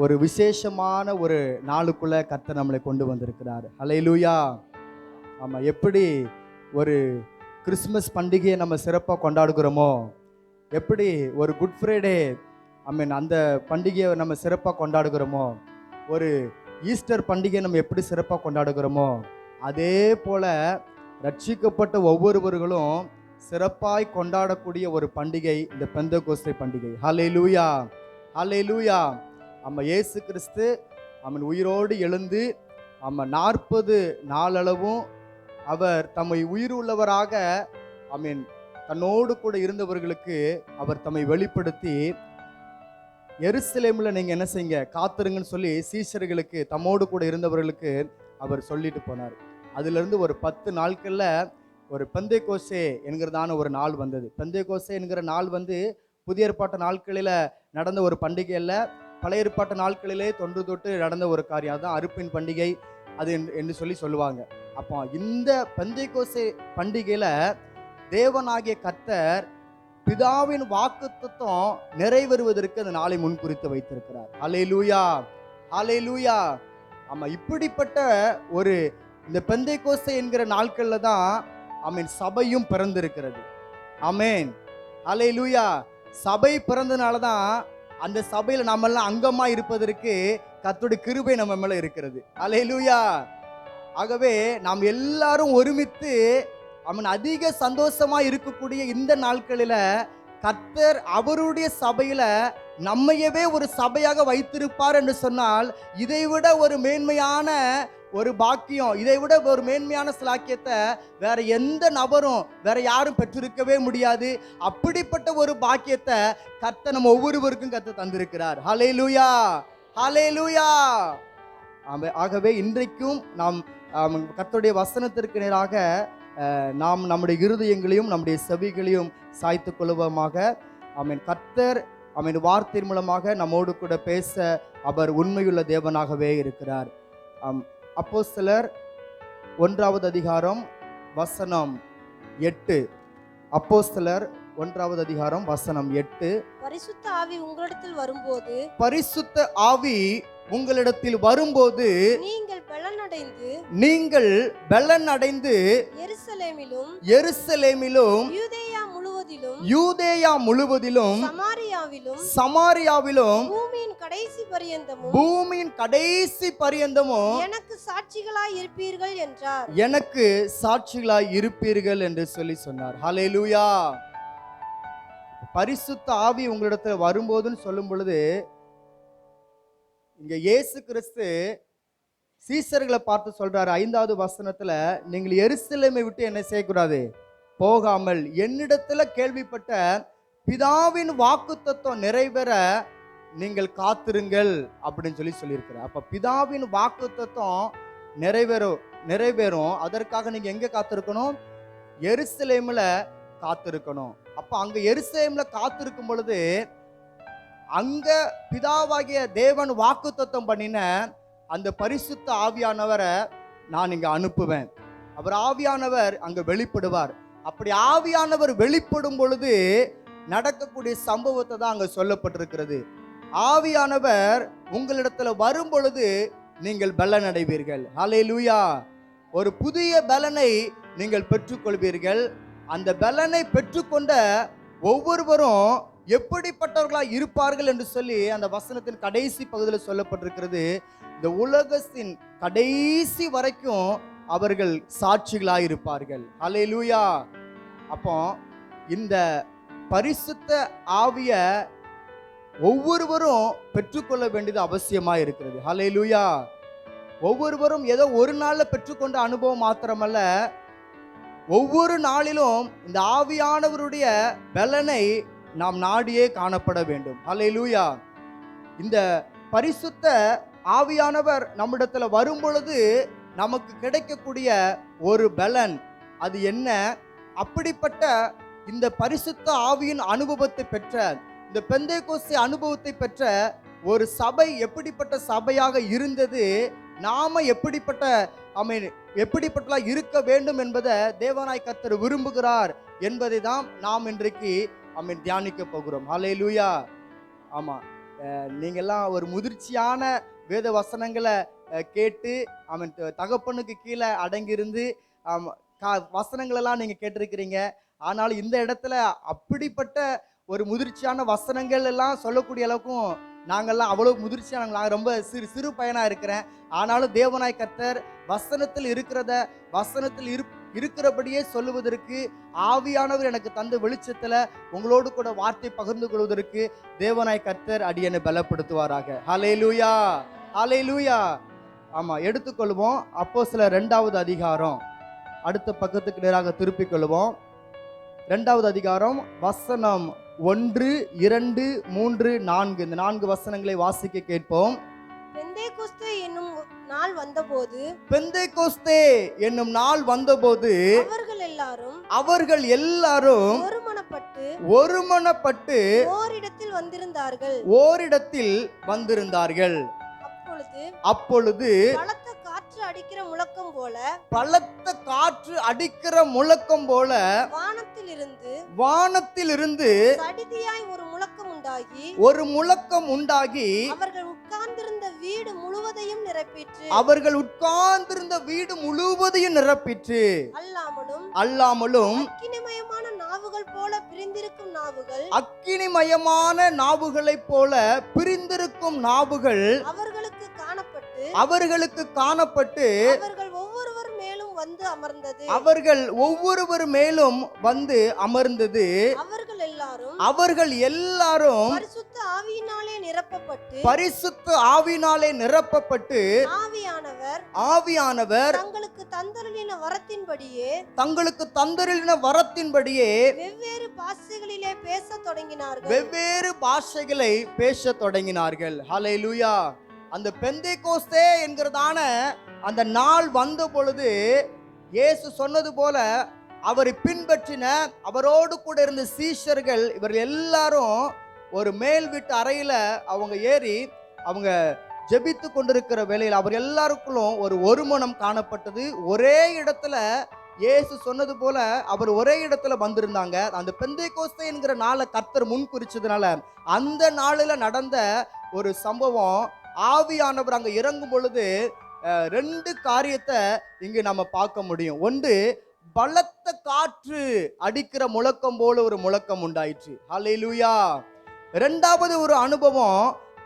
ஒரு விசேஷமான ஒரு நாளுக்குள்ள கர்த்தர் நம்மளை கொண்டு வந்திருக்கிறார். ஹல்லேலூயா. ஆமா, எப்படி ஒரு கிறிஸ்மஸ் பண்டிகையை நம்ம சிறப்பாக கொண்டாடுகிறோமோ, எப்படி ஒரு குட் ஃப்ரைடே அந்த பண்டிகையை நம்ம சிறப்பாக கொண்டாடுகிறோமோ, ஒரு ஈஸ்டர் பண்டிகையை நம்ம எப்படி சிறப்பாக கொண்டாடுகிறோமோ, அதே போல ரட்சிக்கப்பட்ட ஒவ்வொருவர்களும் சிறப்பாய் கொண்டாடக்கூடிய ஒரு பண்டிகை இந்த பெந்தெகோஸ்தே பண்டிகை. ஹல்லேலூயா, ஹல்லேலூயா. இயேசு கிறிஸ்து உயிரோடு எழுந்து 40 நாளளவும் அவர் தம்மை உயிர் உள்ளவராக தன்னோடு கூட இருந்தவர்களுக்கு அவர் தம்மை வெளிப்படுத்தி, எருசலேமில் நீங்க என்ன செய்யுங்க, காத்திருங்கன்னு சொல்லி சீஷர்களுக்கு, தம்மோடு கூட இருந்தவர்களுக்கு அவர் சொல்லிட்டு போனார். அதுல இருந்து ஒரு 10 நாட்கள்ல ஒரு பெந்தெகோஸ்தே என்கிறதான ஒரு நாள் வந்தது. பெந்தெகோஸ்தே என்கிற நாள் புதிய ஏற்பாட்டு நாட்களில நடந்த ஒரு பண்டிகை அல்ல, பழைய ஏற்பாட்டு நாட்களிலே தொன்று தொட்டு நடந்த ஒரு காரியம். அதுதான் அறுப்பின் பண்டிகை அது என்று சொல்லுவாங்க. அப்போ இந்த பெந்தெகோஸ்தே பண்டிகையில தேவனாகிய கர்த்தர் பிதாவின் வாக்குத்தத்தம் நிறைவேறுவதற்கு அந்த நாளை முன்குறித்து வைத்திருக்கிறார். ஹல்லேலூயா, ஹல்லேலூயா. இப்படிப்பட்ட ஒரு இந்த பெந்தெகோஸ்தே என்கிற நாட்கள்ல தான் சபையும் பிறந்திருக்கிறது. ஆமென், ஹல்லேலூயா. சபை பிறந்தனால தான் அந்த சபையில நாம எல்லாம் அங்கமா இருப்பதற்கு கர்த்தருடைய கிருபை நம்ம மேல இருக்கிறது. ஹல்லேலூயா. ஆகவே நாம் எல்லாரும் ஒருமித்து அதிக சந்தோஷமா இருக்கக்கூடிய இந்த நாட்களில கர்த்தர் அவருடைய சபையில நம்மையவே ஒரு சபையாக வைத்திருப்பார் என்று சொன்னால், இதைவிட ஒரு மேன்மையான ஒரு பாக்கியம், இதைவிட ஒரு மேன்மையான சிலாக்கியத்தை வேற எந்த நபரும் வேற யாரும் பெற்றிருக்கவே முடியாது. அப்படிப்பட்ட ஒரு பாக்கியத்தை கர்த்தர் நம்ம ஒவ்வொருவருக்கும் கர்த்தர் தந்திருக்கிறார். ஹல்லேலூயா, ஹல்லேலூயா. ஆகவே இன்றைக்கும் நாம் கர்த்தருடைய வசனத்திற்கு நேராக நாம் நம்முடைய இருதயங்களையும் நம்முடைய செவிகளையும் சாய்த்து கொள்ளுவோமாக. கர்த்தர் வார்த்தையின் மூலமாக நம்மோடு கூட பேச அவர் உண்மையுள்ள தேவனாகவே இருக்கிறார். அப்போஸ்தலர் 1வது அதிகாரம் வசனம் 8. அப்போஸ்தலர் 1வது அதிகாரம் வசனம் 8. பரிசுத்த ஆவி உங்களிடத்தில் வரும்போது, பரிசுத்த ஆவி உங்களிடத்தில் வரும்போது நீங்கள் பலன் அடைந்து எருசலேமிலும் யூதேயா முழுவதிலும் சமாரியாவிலும் பூமியின் கடைசி பரியந்தமும் எனக்கு சாட்சிகளாய் இருப்பீர்கள் என்றார். எனக்கு சாட்சிகளாய் இருப்பீர்கள் என்று சொன்னார். ஹல்லேலூயா. பரிசுத்த ஆவி உங்களிடத்தில் வரும்போதுன்னு சொல்லும் பொழுது, இங்க இயேசு கிறிஸ்து சீசர்களை பார்த்து சொல்றாரு 5வது வசனத்துல, நீங்கள் எருசலேமை விட்டு என்ன செய்யக்கூடாது, போகாமல் என்னிடத்துல கேள்விப்பட்ட பிதாவின் வாக்குத்தத்தம் நிறைவேற நீங்கள் காத்திருங்கள் அப்படின்னு சொல்லியிருக்கிறார். அப்ப பிதாவின் வாக்குத்தத்தம் நிறைவேறும். அதற்காக நீங்க எங்க காத்திருக்கணும்? எருசலேம்ல காத்திருக்கணும். அப்ப அங்க எருசலேம்ல காத்திருக்கும் பொழுது, அங்க பிதாவாகிய தேவன் வாக்குத்தத்தம் பண்ணின அந்த பரிசுத்த ஆவியானவரை நான் இங்க அனுப்புவேன். அவர் ஆவியானவர் அங்க வெளிப்படுவார். அப்படி ஆவியானவர் வெளிப்படும் பொழுது நடக்கக்கூடிய சம்பவத்தை தான் அங்க சொல்லப்பட்டிருக்கிறது. ஆவியானவர் உங்களிடத்துல வரும் பொழுது நீங்கள் பலன் அடைவீர்கள். ஹல்லேலூயா. ஒரு புதிய பலனை நீங்கள் பெற்றுக்கொள்வீர்கள். அந்த பலனை பெற்றுக்கொண்ட ஒவ்வொருவரும் எப்படிப்பட்டவர்களாக இருப்பார்கள் என்று சொல்லி அந்த வசனத்தின் கடைசி பகுதியில் சொல்லப்பட்டிருக்கிறது. இந்த உலகத்தின் கடைசி வரைக்கும் அவர்கள் சாட்சிகளாக இருப்பார்கள். ஹல்லேலூயா. அப்போ இந்த பரிசுத்த ஆவிய ஒவ்வொருவரும் பெற்றுக்கொள்ள வேண்டியது அவசியமா இருக்கிறது. ஹல்லேலூயா. ஒவ்வொருவரும் ஏதோ ஒரு நாள்ல பெற்றுக்கொண்ட அனுபவம் மாத்திரமல்ல, ஒவ்வொரு நாளிலும் இந்த ஆவியானவருடைய பலனை நாம் நாடியே காணப்பட வேண்டும். ஹல்லேலூயா. இந்த பரிசுத்த ஆவியானவர் நம்மிடத்துல வரும் பொழுது நமக்கு கிடைக்கக்கூடிய ஒரு பலன் அது என்ன? அப்படிப்பட்ட இந்த பரிசுத்த ஆவியின் அனுபவத்தை பெற்ற, இந்த பெந்தெகோஸ்தே அனுபவத்தை பெற்ற ஒரு சபை எப்படிப்பட்ட சபையாக இருந்தது, நாம எப்படிப்பட்ட இருக்க வேண்டும் என்பதை தேவனாய் கர்த்தர் விரும்புகிறார் என்பதை தான் நாம் இன்றைக்கு தியானிக்க போகிறோம். ஹல்லேலூயா. ஆமா, நீங்கெல்லாம் ஒரு முதிர்ச்சியான வேத வசனங்களை கேட்டு அவன் தகப்பனுக்கு கீழே அடங்கியிருந்து வசனங்களெல்லாம் நீங்கள் கேட்டிருக்கிறீங்க. ஆனாலும் இந்த இடத்துல அப்படிப்பட்ட ஒரு முதிர்ச்சியான வசனங்கள் எல்லாம் சொல்லக்கூடிய அளவுக்கும் நாங்கள்லாம் அவ்வளோ முதிர்ச்சியாக நாங்கள் ரொம்ப சிறு பையனாக இருக்கிறேன். ஆனாலும் தேவனாய் கர்த்தர் வசனத்தில் வசனத்தில் இருக்கிறபடியே சொல்லுவதற்கு ஆவியானவர் எனக்கு தந்த வெளிச்சத்தில் உங்களோடு கூட வார்த்தை பகிர்ந்து கொள்வதற்கு தேவனாய் கர்த்தர் அடியனை பலப்படுத்துவாராக. ஹல்லேலூயா, ஹல்லேலூயா. ஆமாம், எடுத்துக்கொள்வோம். அப்போஸ்தலர் 2வது அதிகாரம் அடுத்த பக்கத்துக்கு நேராக திருப்பிக் கொள்வோம். 2வது அதிகாரம் வசனம் 1, 2, 3, 4 இந்த 4 வசனங்களை வாசிக்க கேட்போம். பெந்தேகொஸ்தே என்னும் நாள் வந்தபோது என்னும் நாள் வந்தபோது அவர்கள் எல்லாரும் ஒருமனப்பட்டு ஓரிடத்தில் வந்திருந்தார்கள். அப்பொழுது பலத்த காற்று அடிக்கிற முழக்கம் போல வானத்திலிருந்து சடிதியாய் ஒரு முழக்கம் உண்டாகி அவர்கள் உட்கார்ந்திருந்த வீடு முழுவதையும் நிரப்பிற்று. அல்லாமலும் அக்கினிமயமான நாவுகளைப் போல பிரிந்திருக்கும் நாவுகள் அவர்களுக்கு காணப்பட்டு அவர்கள் ஒவ்வொருவர் மேலும் வந்து அமர்ந்தது. அவர்கள் எல்லாரும் பரிசுத்த ஆவியினாலே நிரப்பப்பட்டு ஆவியானவர் தங்களுக்கு தந்தருளின வரத்தின்படியே வெவ்வேறு பாஷைகளை பேசத் தொடங்கினார்கள். ஹல்லேலூயா. அந்த பெந்தேகோஸ்தே என்கிறதான அந்த நாள் வந்த பொழுது இயேசு சொன்னது போல அவரை பின்பற்றின அவரோடு கூட இருந்த சீஷர்கள் இவர்கள் எல்லாரும் ஒரு மேல் வீட்டு அறையில அவங்க ஏறி அவங்க ஜெபித்து கொண்டிருக்கிற வேளையில் அவர் எல்லாருக்குள்ளும் ஒரு மனம் காணப்பட்டது. ஒரே இடத்துல இயேசு சொன்னது போல அவர் ஒரே இடத்துல வந்திருந்தாங்க. அந்த பெந்தேகோஸ்தே என்கிற நாளை கர்த்தர் முன் குறிச்சதுனால அந்த நாளில் நடந்த ஒரு சம்பவம், ஆவியானவர் அங்க இறங்கும் பொழுது 2 காரியத்தை இங்கு நம்ம பார்க்க முடியும். ஒன்று, பலத்த காற்று அடிக்கிற முழக்கம் போல ஒரு முழக்கம் உண்டாயிற்று. ஹல்லேலூயா. 2வது ஒரு அனுபவம்,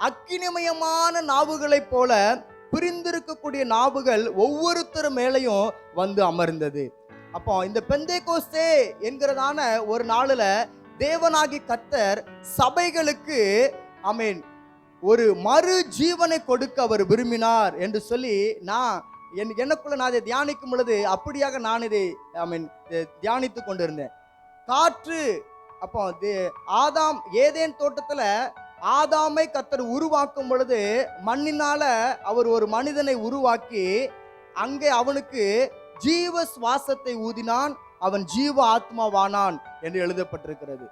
அக்கினிமயமான நாவுகளைப் போல பிரிந்திருக்கக்கூடிய நாவுகள் ஒவ்வொருத்தர் மேலையும் வந்து அமர்ந்தது. அப்போ இந்த பெந்தேகோஸ்தே என்கிறதான ஒரு நாளில் தேவனாகி கர்த்தர் சபைகளுக்கு ஆமென் ஒரு மறு ஜீவனை கொடுக்க அவர் விரும்பினார் என்று சொல்லி எனக்குள்ள நான் இதை தியானிக்கும் பொழுது அப்படியாக நான் இதை தியானித்து கொண்டிருந்தேன். காற்று, அப்போ ஏதேன் தோட்டத்துல ஆதாமை கர்த்தர் உருவாக்கும் பொழுது மண்ணினால அவர் ஒரு மனிதனை உருவாக்கி அங்கே அவனுக்கு ஜீவ சுவாசத்தை ஊதினான், அவன் ஜீவ ஆத்மாவானான் என்று எழுதப்பட்டிருக்கிறது.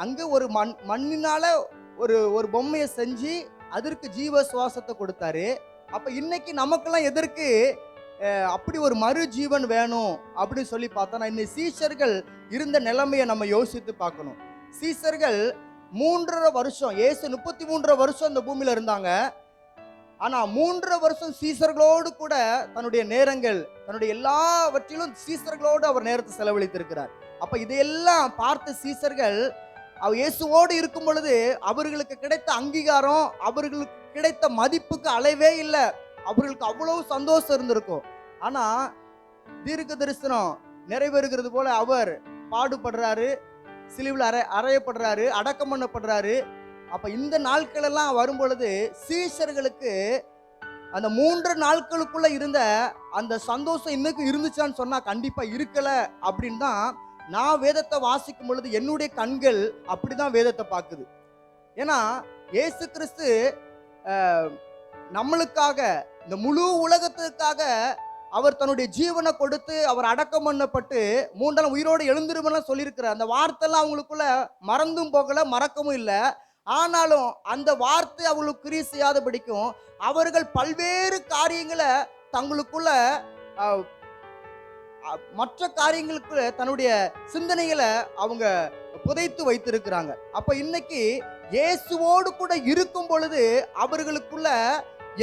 அங்க ஒரு மண்ணினால ஒரு பொம்மையை செஞ்சு அதற்கு ஜீவ சுவாசத்தை கொடுத்தாரு. அப்ப இன்னைக்கு நமக்கெல்லாம் எதற்கு அப்படி ஒரு மறு ஜீவன் வேணும் அப்படின்னு சொல்லி பார்த்தா, இன்னைக்கு சீஷர்கள் இருந்த நிலைமையை நம்ம யோசித்து பார்க்கணும். சீஷர்கள் 3.5 வருஷம், இயேசு 33 வருஷம் இந்த பூமியில இருந்தாங்க. ஆனா 3.5 வருஷம் சீஷர்களோடு கூட தன்னுடைய நேரங்கள், தன்னுடைய எல்லாவற்றிலும் சீஷர்களோடு அவர் நேரத்தை செலவழித்திருக்கிறார். அப்ப இதையெல்லாம் பார்த்த சீஷர்கள் இயேசுவோடு இருக்கும் பொழுது அவர்களுக்கு கிடைத்த அங்கீகாரம், அவர்களுக்கு கிடைத்த மதிப்புக்கு அளவே இல்லை. அவர்களுக்கு அவ்வளவு சந்தோஷம் இருந்திருக்கும். ஆனா தீர்க்க தரிசனம் நிறைவேறுகிறது போல அவர் பாடுபடுறாரு, சிலுவையில் அறையப்படுறாரு, அடக்கம் பண்ணப்படுறாரு. அப்ப இந்த நாட்கள் எல்லாம் வரும் பொழுது சீஷர்களுக்கு அந்த 3 நாட்களுக்குள்ள இருந்த அந்த சந்தோஷம் இன்னைக்கு இருந்துச்சான்னு சொன்னா கண்டிப்பா இருக்கல அப்படின்னு தான் நான் வேதத்தை வாசிக்கும் பொழுது என்னுடைய கண்கள் அப்படிதான் வேதத்தை பார்க்குது. ஏன்னா இயேசு கிறிஸ்து நம்மளுக்காக, இந்த முழு உலகத்துக்காக அவர் தன்னுடைய ஜீவனை கொடுத்து அவர் அடக்கம் பண்ணப்பட்டு 3 நாள் உயிரோடு எழுந்திருமெல்லாம் சொல்லியிருக்கிறார். அந்த வார்த்தைலாம் அவங்களுக்குள்ள மறந்தும் போகல, மறக்கவும் இல்லை. ஆனாலும் அந்த வார்த்தை அவங்களுக்கு கிரியை செய்யாதபடிக்கும் அவர்கள் பல்வேறு காரியங்களை தங்களுக்குள்ள மற்ற காரியங்களுக்கு தன்னுடைய சிந்தனைகளை அவங்க புதைத்து வைத்திருக்கிறாங்க. அப்ப இன்னைக்கு இயேசுவோடு கூட இருக்கும் பொழுது அவர்களுக்குள்ள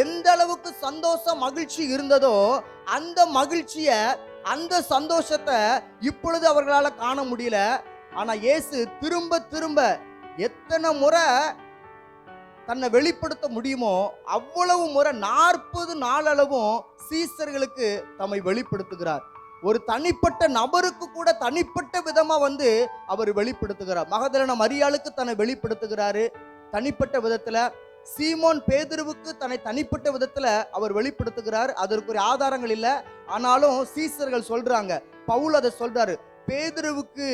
எந்த அளவுக்கு சந்தோஷம் மகிழ்ச்சி இருந்ததோ அந்த மகிழ்ச்சிய அந்த சந்தோஷத்தை இப்பொழுது அவர்களால காண முடியல. ஆனா இயேசு திரும்ப திரும்ப எத்தனை முறை தன்னை வெளிப்படுத்த முடியுமோ அவ்வளவு முறை 40 நாளளவும் சீசர்களுக்கு தம்மை வெளிப்படுத்துகிறார். ஒரு தனிப்பட்ட நபருக்கு கூட தனிப்பட்ட விதமா அவர் வெளிப்படுத்துகிறார். மகதலேனா மரியாளுக்கு தன்னை வெளிப்படுத்துகிறாரு தனிப்பட்ட விதத்துல. சீமோன் பேதுருவுக்கு தன்னை தனிப்பட்ட விதத்துல அவர் வெளிப்படுத்துகிறார். அதற்கு ஒரு ஆதாரங்கள் இல்லை, ஆனாலும் சீசர்கள் சொல்றாங்க, பவுல் அதை சொல்றாரு, பேதுருவுக்கு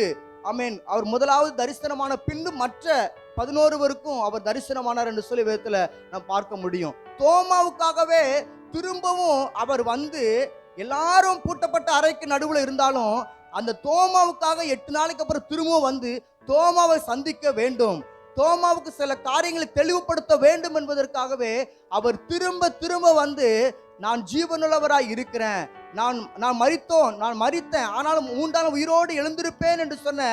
ஆமென் அவர் முதலாவது தரிசனமான பின்பு மற்ற 11 அவர் தரிசனமானார் என்று சொல்லி விதத்துல நாம் பார்க்க முடியும். தோமாவுக்காகவே திரும்பவும் அவர் எல்லாரும் பூட்டப்பட்ட அறைக்கு நடுவுல இருந்தாலும் அந்த தோமாவுக்காக 8 நாளைக்கு அப்புறம் திரும்பவும் தோமாவை சந்திக்க வேண்டும், தோமாவுக்கு சில காரியங்களை தெளிவுபடுத்த வேண்டும் என்பதற்காகவே அவர் திரும்ப திரும்ப நான் ஜீவனுள்ளவராய் இருக்கிறேன், நான் மரித்தேன் ஆனாலும் 3ஆம் நாள் உயிரோடு எழுந்திருப்பேன் என்று சொன்ன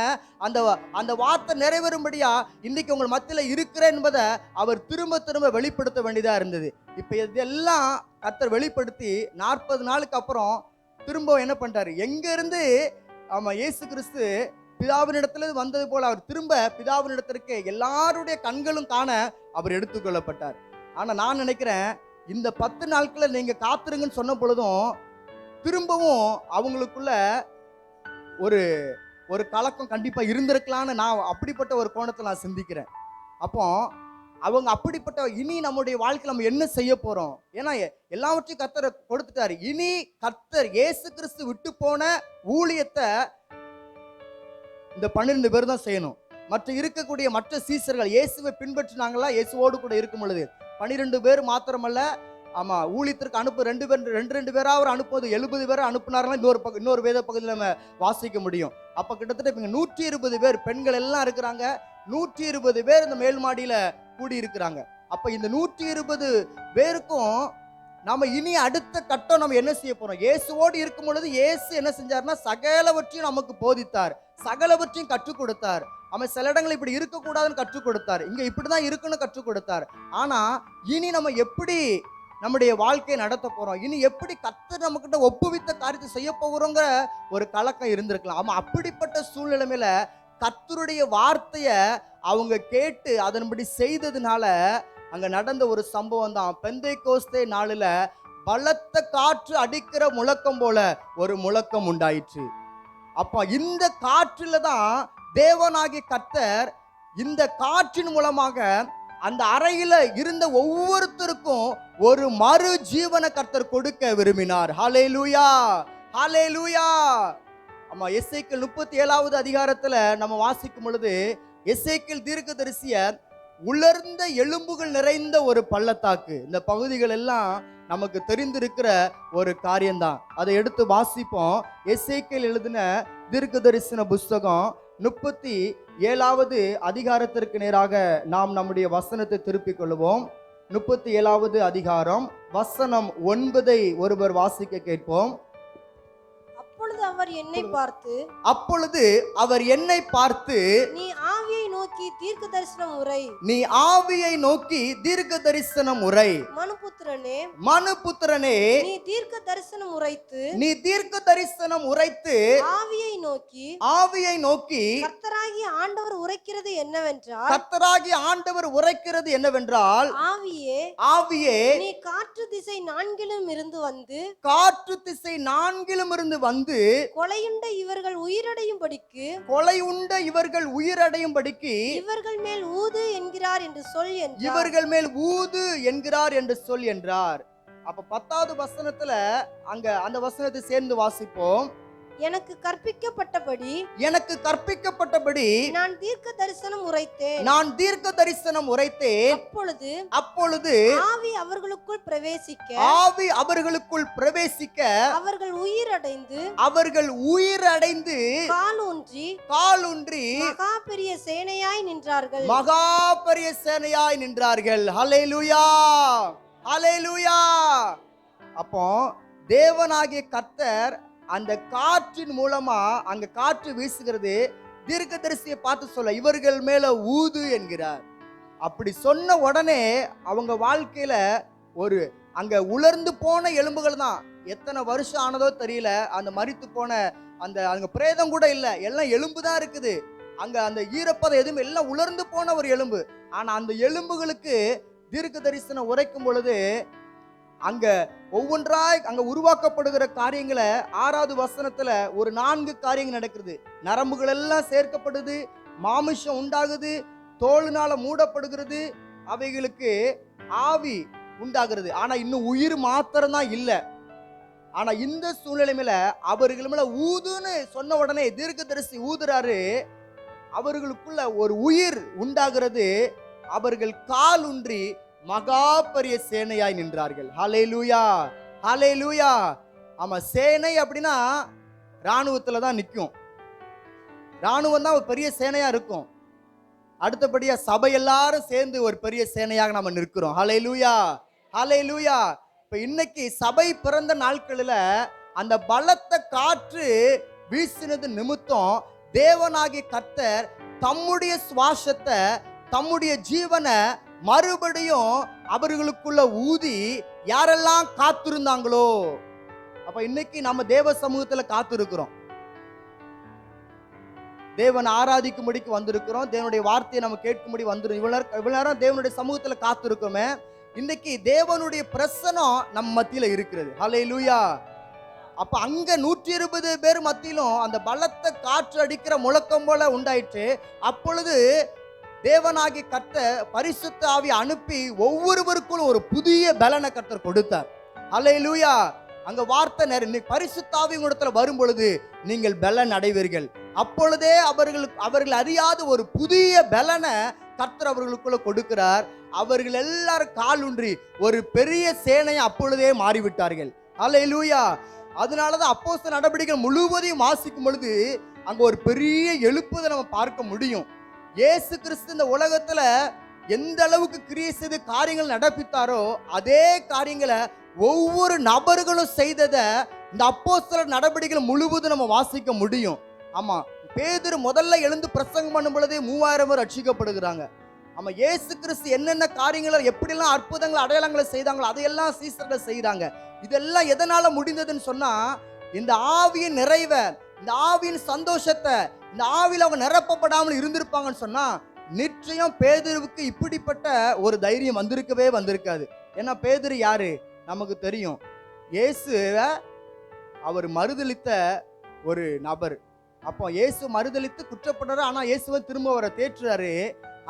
அந்த வார்த்தை நிறைவேறும்படியா இன்னைக்கு உங்கள் மத்தியில இருக்கிறேன் என்பதை அவர் திரும்ப திரும்ப வெளிப்படுத்த வேண்டியதா இருந்தது. இப்ப இதெல்லாம் கர்த்தர் வெளிப்படுத்தி 40 நாளுக்கு அப்புறம் திரும்ப என்ன பண்ணிட்டாரு, எங்க இருந்து இயேசு கிறிஸ்து பிதாவினிடத்துல வந்தது போல அவர் திரும்ப பிதாவினிடத்திற்கு எல்லாருடைய கண்களும் காண அவர் எடுத்துக்கொள்ளப்பட்டார். ஆனா நான் நினைக்கிறேன் இந்த 10 நாட்களை நீங்க காத்துருங்கன்னு சொன்ன பொழுதும் திரும்பவும் அவங்களுக்குள்ள ஒரு கலக்கம் கண்டிப்பா இருந்திருக்கலான்னு நான் அப்படிப்பட்ட ஒரு கோணத்தை நான் சிந்திக்கிறேன். அப்போ அவங்க அப்படிப்பட்ட இனி நம்முடைய வாழ்க்கையில் நம்ம என்ன செய்ய போறோம், ஏன்னா எல்லாவற்றையும் கர்த்தர் கொடுத்துட்டாரு. இனி கர்த்தர் இயேசு கிறிஸ்து விட்டு போன ஊழியத்தை இந்த 12 பேர் தான் செய்யணும். மற்ற இருக்கக்கூடிய மற்ற சீசர்கள் இயேசுவை பின்பற்றினாங்களா, இயேசுவோடு கூட இருக்கும் பொழுது 12 பேர் மாத்திரமல்ல, ஆமா ஊழியத்திற்கு அனுப்பு 2 பேரா அவர் அனுப்புவது 70 பேரை அனுப்புனாரெல்லாம் இன்னொரு வேத பகுதியில் நம்ம வாசிக்க முடியும். அப்ப கிட்டத்தட்ட இவங்க 120 பேர் பெண்கள் எல்லாம் இருக்கிறாங்க, 120 பேர் இந்த மேல் மாடியில கூடி இருக்கிறாங்க. அப்ப இந்த 120 பேருக்கும் நம்ம இனி அடுத்த கட்டம் நம்ம என்ன செய்ய போறோம், இயேசுவோடு இருக்கும் பொழுது இயேசு என்ன செஞ்சார்னா சகலவற்றையும் நமக்கு போதித்தார், சகலவற்றையும் கற்றுக் கொடுத்தார். அவன் சில இடங்கள் இப்படி இருக்கக்கூடாதுன்னு கற்றுக் கொடுத்தார், இங்க இப்படிதான் இருக்குன்னு கற்றுக் கொடுத்தார். ஆனா இனி நம்ம எப்படி நம்முடைய வாழ்க்கையை நடத்த போறோம், இனி எப்படி கர்த்தர் நம்ம கிட்ட ஒப்புவித்த காரியத்தை செய்ய போகிறோங்கிற ஒரு கலக்கம் இருந்திருக்கலாம். ஆமா அப்படிப்பட்ட சூழ்நிலையில கர்த்தருடைய வார்த்தையை அவங்க கேட்டு அதன்படி செய்ததுனால அங்க நடந்த ஒரு சம்பவம் தான் பெந்தைக்கோஸ்தே நாளில பலத்த காற்று அடிக்கிற முழக்கம் போல ஒரு முழக்கம் உண்டாயிற்று. அப்ப இந்த காற்றில தான் தேவனாகிய கர்த்தர் இந்த காற்றின் மூலமாக அந்த அறையில இருந்த ஒவ்வொருத்தருக்கும் ஒரு மறு ஜீவன கர்த்தர் கொடுக்க விரும்பினார். ஹல்லேலூயா, ஹல்லேலூயா. ஆமா எசேக்கியேல் 37வது அதிகாரத்துல நம்ம வாசிக்கும் பொழுது எசேக்கியேல் தீர்க்கதரிசிய உலர்ந்த எலும்புகள் நிறைந்த ஒரு பள்ளத்தாக்கு, இந்த பகுதிகள் எல்லாம் நமக்கு தெரிந்திருக்கிற ஒரு காரியம்தான். அதை எடுத்து வாசிப்போம். எசேக்கியேல் எழுதின தீர்க்க தரிசன புஸ்தகம் 37வது அதிகாரத்திற்கு நேராக நாம் நம்முடைய வசனத்தை திருப்பிக் கொள்வோம். 37வது அதிகாரம் வசனம் 9 ஒருவர் வாசிக்க கேட்போம். அப்பொழுது அவர் என்னை பார்த்து நீ ஆவியை நோக்கி தீர்க்க தரிசனம் உரை, மனுபுத்திரனே நீ தீர்க்க தரிசனம் உரைத்து ஆவியை நோக்கி கர்த்தராகிய ஆண்டவர் உரைக்கிறது என்னவென்றால் ஆவியே நீ காற்று திசை நான்கிலும் இருந்து வந்து கொலையுண்ட இவர்கள் உயிரடையும்படிக்கு இவர்கள் மேல் ஊது என்கிறார் என்று சொல் என்றார். அப்ப 10வது வசனத்துல அங்க அந்த வசனத்தை சேர்ந்து வாசிப்போம். எனக்கு கற்பிக்கப்பட்டபடி நான் தீர்க்க தரிசனம் உரைத்தேன். அப்பொழுது ஆவி அவர்களுக்குள் பிரவேசிக்க அவர்கள் உயிரடைந்து காலூன்றி மகா பெரிய சேனையாய் நின்றார்கள். ஹல்லேலூயா, ஹல்லேலூயா. அப்போ தேவனாகிய கர்த்தர் அந்த காற்றின் மூலமா அங்க காற்று வீசுகிறது. தீர்க்கதரிசியை பார்த்து சொல்ல, இவர்கள் மேல ஊது என்கிறார். அப்படி சொன்ன உடனே அவங்க வாழ்க்கையில ஒரு அங்க உலர்ந்து போன எலும்புகள் தான். எத்தனை வருஷம் ஆனதோ தெரியல, அந்த மரித்து போன அந்த அங்க பிரேதம் கூட இல்ல, எல்லாம் எலும்பு தான் இருக்குது. அங்க அந்த ஈரப்பதம் எதுவும் எல்லாம் உலர்ந்து போன ஒரு எலும்பு. ஆனா அந்த எலும்புகளுக்கு தீர்க்க தரிசனம் உரைக்கும் பொழுது அங்க ஒவ்வொன்றாய் அங்க உருவாக்கப்படுகிற காரியங்களை 6வது வசனத்துல ஒரு 4 காரியங்கள் நடக்குது. நரம்புகள் எல்லாம் சேர்க்கப்படுது, மாமிசம் உண்டாகுது, தோலுனால மூடப்படுகிறது, அவைகளுக்கு ஆவி உண்டாகிறது. ஆனா இன்னும் உயிர் மாத்திரம் தான் இல்ல. ஆனா இந்த சூழ்நிலை மேல அவர்கள் மேல ஊதுன்னு சொன்ன உடனே தீர்க்கதரிசி ஊதுறாரு. அவர்களுக்குள்ள ஒரு உயிர் உண்டாகிறது. அவர்கள் கால் ஊன்றி மகா பெரிய சேனையாய் நின்றார்கள். ஹல்லேலூயா, ஹல்லேலூயா. ஆமா, சேனை அப்படின்னா ராணுவத்துல தான் நிற்கும். ராணுவம் தான் ஒரு பெரிய சேனையா இருக்கும். அடுத்தபடியா சபை எல்லாரும் சேர்ந்து ஒரு பெரிய சேனையாக நம்ம நிற்கிறோம். ஹல்லேலூயா, ஹல்லேலூயா. இப்ப இன்னைக்கு சபை பிறந்த நாட்களில் அந்த பலத்த காற்று வீசினது நிமித்தம் தேவனாகிய கர்த்தர் தம்முடைய சுவாசத்தை, தம்முடைய ஜீவனை மறுபடியும் அவர்களுக்குள்ள ஊதி யாரெல்லாம் காத்திருந்தாங்களோ, அப்ப இன்னைக்கு நம்ம தேவ சமூகத்துல காத்திருக்கிறோம். தேவனை ஆராதிக்கும்படிக்கு வந்திருக்கிறோம். தேவனுடைய வார்த்தையை நம்ம கேட்கும்படி வந்துடும். இவ்வளவு நேரம் தேவனுடைய சமூகத்துல காத்திருக்கோமே. இன்னைக்கு தேவனுடைய பிரசனம் நம்ம மத்தியில இருக்கிறது. ஹல்லேலூயா. அப்ப அங்க 120 பேர் மத்தியிலும் அந்த பலத்த காற்று அடிக்கிற முழக்கம் போல உண்டாயிற்று. அப்பொழுது தேவனாகிய கர்த்தர் பரிசுத்த ஆவி அனுப்பி ஒவ்வொருவருக்கும் ஒரு புதிய பலனை கர்த்தர் கொடுத்தார். ஹல்லேலூயா. அங்க வார்த்தை பரிசுத்த ஆவி உங்களிடத்துல வரும் பொழுது நீங்கள் பலன் அடைவீர்கள். அப்பொழுதே அவர்கள் அறியாத ஒரு புதிய பலனை கர்த்தர் அவர்களுக்குள்ள கொடுக்கிறார். அவர்கள் எல்லாரும் கால் ஊன்றி ஒரு பெரிய சேனையை அப்பொழுதே மாறிவிட்டார்கள். ஹல்லேலூயா. அதனாலதான் அப்போஸ்தலர் நடவடிக்கைகள் முழுவதையும் வாசிக்கும் பொழுது அங்க ஒரு பெரிய எழுப்புதை நம்ம பார்க்க முடியும். இயேசு கிறிஸ்து இந்த உலகத்துல எந்த அளவுக்கு கிரியை செய்து காரியங்கள் நடப்பித்தாரோ அதே காரியங்களை ஒவ்வொரு நபர்களும் செய்ததை இந்த அப்போஸ்தலர் நடவடிக்கைகள் முழுவதும் நம்ம வாசிக்க முடியும். ஆமா, பேதுரு முதல்ல எழுந்து பிரசங்கம் பண்ணும் பொழுதே 3000 பேர் ரட்சிக்கப்படுகிறாங்க. ஆமா, இயேசு கிறிஸ்து என்னென்ன காரியங்களை எப்படிலாம் அற்புதங்கள் அடையாளங்களை செய்தாங்களோ அதையெல்லாம் சீசர்கள் செய்கிறாங்க. இதெல்லாம் எதனால முடிந்ததுன்னு சொன்னா, இந்த ஆவியின் நிறைவை, இந்த ஆவியின் சந்தோஷத்தை, இந்த ஆவியில் அவங்க நிரப்பப்படாமல் இருந்திருப்பாங்கன்னு சொன்னா நிச்சயம் பேதுருவுக்கு இப்படிப்பட்ட ஒரு தைரியம் வந்திருக்காது. ஏன்னா பேதுரு யாரு நமக்கு தெரியும். இயேசுவை அவர் மறுதலித்த ஒரு நபர். அப்போ இயேசு மறுதலித்து குற்றப்படுறாரு. ஆனா இயேசுவை திரும்ப அவரை தேற்றுறாரு.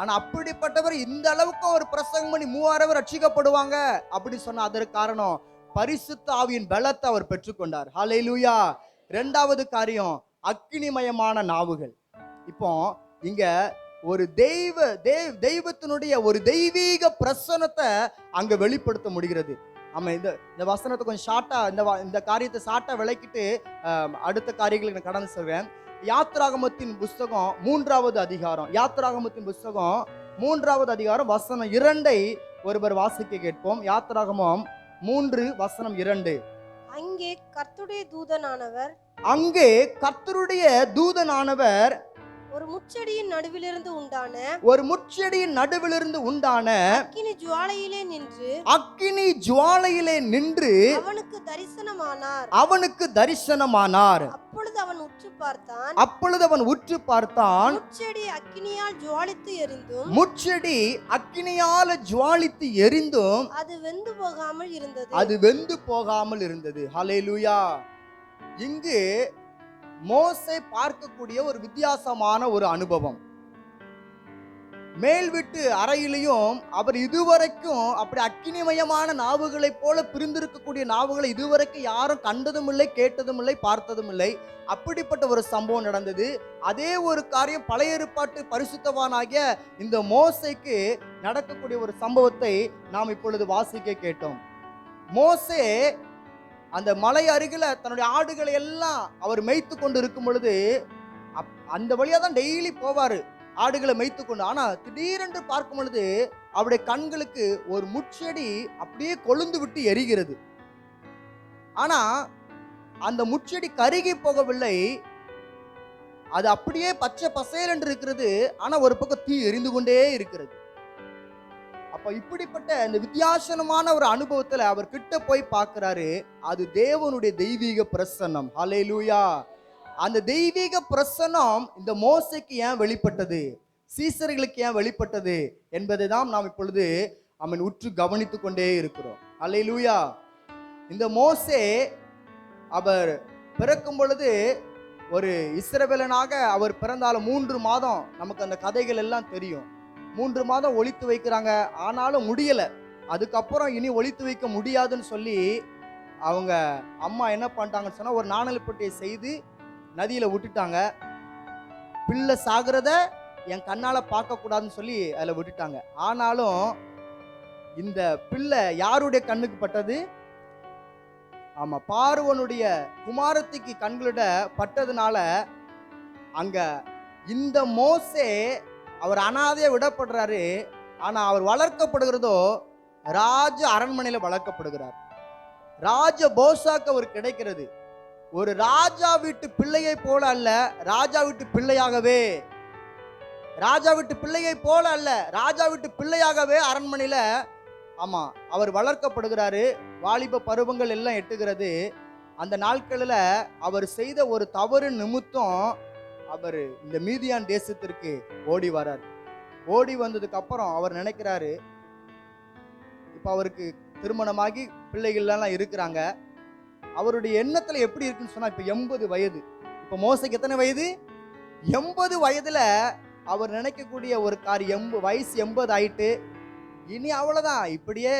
ஆனா அப்படிப்பட்டவர் இந்த அளவுக்கு ஒரு பிரசங்கம் பண்ணி 3000 பேர் ரட்சிக்கப்படுவாங்க அப்படி சொன்ன அதற்கு காரணம் பரிசுத்த ஆவியின் பலத்தை அவர் பெற்றுக்கொண்டார். ஹல்லேலூயா. 2வது காரியம் அக்கினிமயமான நாவுகள். இப்போ இங்க ஒரு தெய்வத்தினுடைய ஒரு தெய்வீக பிரசன்னத்தை அங்க வெளிப்படுத்த முடிகிறது. ஆமா, இந்த வசனத்தை கொஞ்சம் ஷார்ட்டா இந்த காரியத்தை ஷார்ட்டா விளக்கிட்டு அடுத்த காரியங்களுக்கு நான் கடந்து செல்வேன். யாத்திராகமத்தின் புஸ்தகம் 3வது அதிகாரம், யாத்திராகமத்தின் புஸ்தகம் 3வது அதிகாரம் வசனம் 2 ஒருவர் வாசிக்க கேட்போம். யாத்திராகமம் 3 வசனம் 2. அங்கே கர்த்தருடைய தூதனானவர் ஒரு முச்செடியின் நடுவிலிருந்து உண்டான அக்கினி ஜுவாலையிலே நின்று அவனுக்கு தரிசனமானார். அப்பொழுது அவன் உற்று பார்த்தான். முச்செடி அக்கினியால் ஜுவாலித்து எரிந்தும் அது வெந்து போகாமல் இருந்தது. ஹல்லேலூயா. இங்கு மோசே பார்க்கக்கூடிய ஒரு வித்தியாசமான ஒரு அனுபவம். மேல் வீட்டு அறையிலையும் அவர் இதுவரைக்கும் அப்படி அக்கினிமயமான நாவுகளை போல பிரிந்திருக்கக்கூடிய நாவுகளை இதுவரைக்கும் யாரும் கண்டதும் இல்லை, கேட்டதும் இல்லை, பார்த்ததும் இல்லை. அப்படிப்பட்ட ஒரு சம்பவம் நடந்தது. அதே ஒரு காரியம் பழைய ஏற்பாட்டு பரிசுத்தவானாகிய இந்த மோசேக்கு நடக்கக்கூடிய ஒரு சம்பவத்தை நாம் இப்பொழுது வாசிக்க கேட்டோம். மோசே அந்த மலை அருகில தன்னுடைய ஆடுகளை எல்லாம் அவர் மேய்த்து கொண்டு இருக்கும் பொழுது அந்த வழியா தான் டெய்லி போவாரு ஆடுகளை மேய்த்து கொண்டு. ஆனா திடீரென்று பார்க்கும் பொழுது அவருடைய கண்களுக்கு ஒரு முட்செடி அப்படியே கொழுந்து விட்டு எரிகிறது. ஆனா அந்த முட்செடி கருகி போகவில்லை, அது அப்படியே பச்சை பசேல் என்று இருக்கிறது. ஆனா ஒரு பக்கம் தீ எரிந்து கொண்டே இருக்கிறது. அப்ப இப்படிப்பட்ட இந்த வித்தியாசமான ஒரு அனுபவத்துல அவர் கிட்ட போய் பார்க்கிறாரு. அது தேவனுடைய தெய்வீக பிரசன்னம். ஹல்லேலூயா. அந்த தெய்வீக பிரசன்னம் இந்த மோசேக்கு ஏன் வெளிப்பட்டது, சீசர்களுக்கு ஏன் வெளிப்பட்டது என்பதை தான் நாம் இப்பொழுது அவன் உற்று கவனித்துக் கொண்டே இருக்கிறோம். ஹல்லேலூயா. இந்த மோசே அவர் பிறக்கும் பொழுது ஒரு இஸ்ரவேலனாக அவர் பிறந்தாலும் 3 மாதம் நமக்கு அந்த கதைகள் எல்லாம் தெரியும். 3 மாதம் ஒளித்து வைக்கிறாங்க, ஆனாலும் முடியல. அதுக்கப்புறம் இனி ஒளித்து வைக்க முடியாதுன்னு சொல்லி அவங்க அம்மா என்ன பண்ணிட்டாங்கன்னு சொன்னா ஒரு நாணல் பெட்டியை செய்து நதியில விட்டுட்டாங்க. பிள்ளை சாகிறத என் கண்ணால பார்க்க கூடாதுன்னு சொல்லி அதில் விட்டுட்டாங்க. ஆனாலும் இந்த பிள்ளை யாருடைய கண்ணுக்கு பட்டது? ஆமா, பார்வோனுடைய குமாரத்திக்கு கண்களிட பட்டதுனால அங்க இந்த மோசே அவர் அனாதையா விடப்படுறாரு. ஆனா அவர் வளர்க்கப்படுகிறதோ ராஜ அரண்மனையில வளர்க்கப்படுகிறார். ராஜ போஷாக்கு அவர் கிடைக்கிறது. ஒரு ராஜா வீட்டு பிள்ளையை போல அல்ல, ராஜா வீட்டு பிள்ளையாகவே, ராஜா வீட்டு பிள்ளையை போல அல்ல, ராஜா வீட்டு பிள்ளையாகவே அரண்மனையில ஆமா அவர் வளர்க்கப்படுகிறாரு. வாலிப பருவங்கள் எல்லாம் எட்டுகிறது. அந்த நாட்களில் அவர் செய்த ஒரு தவறு நிமித்தம் அவர் இந்த மீதியான் தேசத்திற்கு ஓடி வரார். ஓடி வந்ததுக்கு அப்புறம் அவர் நினைக்கிறாரு, இப்ப அவருக்கு திருமணமாகி பிள்ளைகள்லாம் இருக்கிறாங்க. அவருடைய எண்ணத்துல எப்படி இருக்குன்னு சொன்னா இப்ப 80 வயது. இப்ப மோசைக்கு எத்தனை வயது? 80 வயதுல அவர் நினைக்கக்கூடிய ஒரு காரியம், வயசு 80 ஆயிட்டு, இனி அவ்வளவுதான், இப்படியே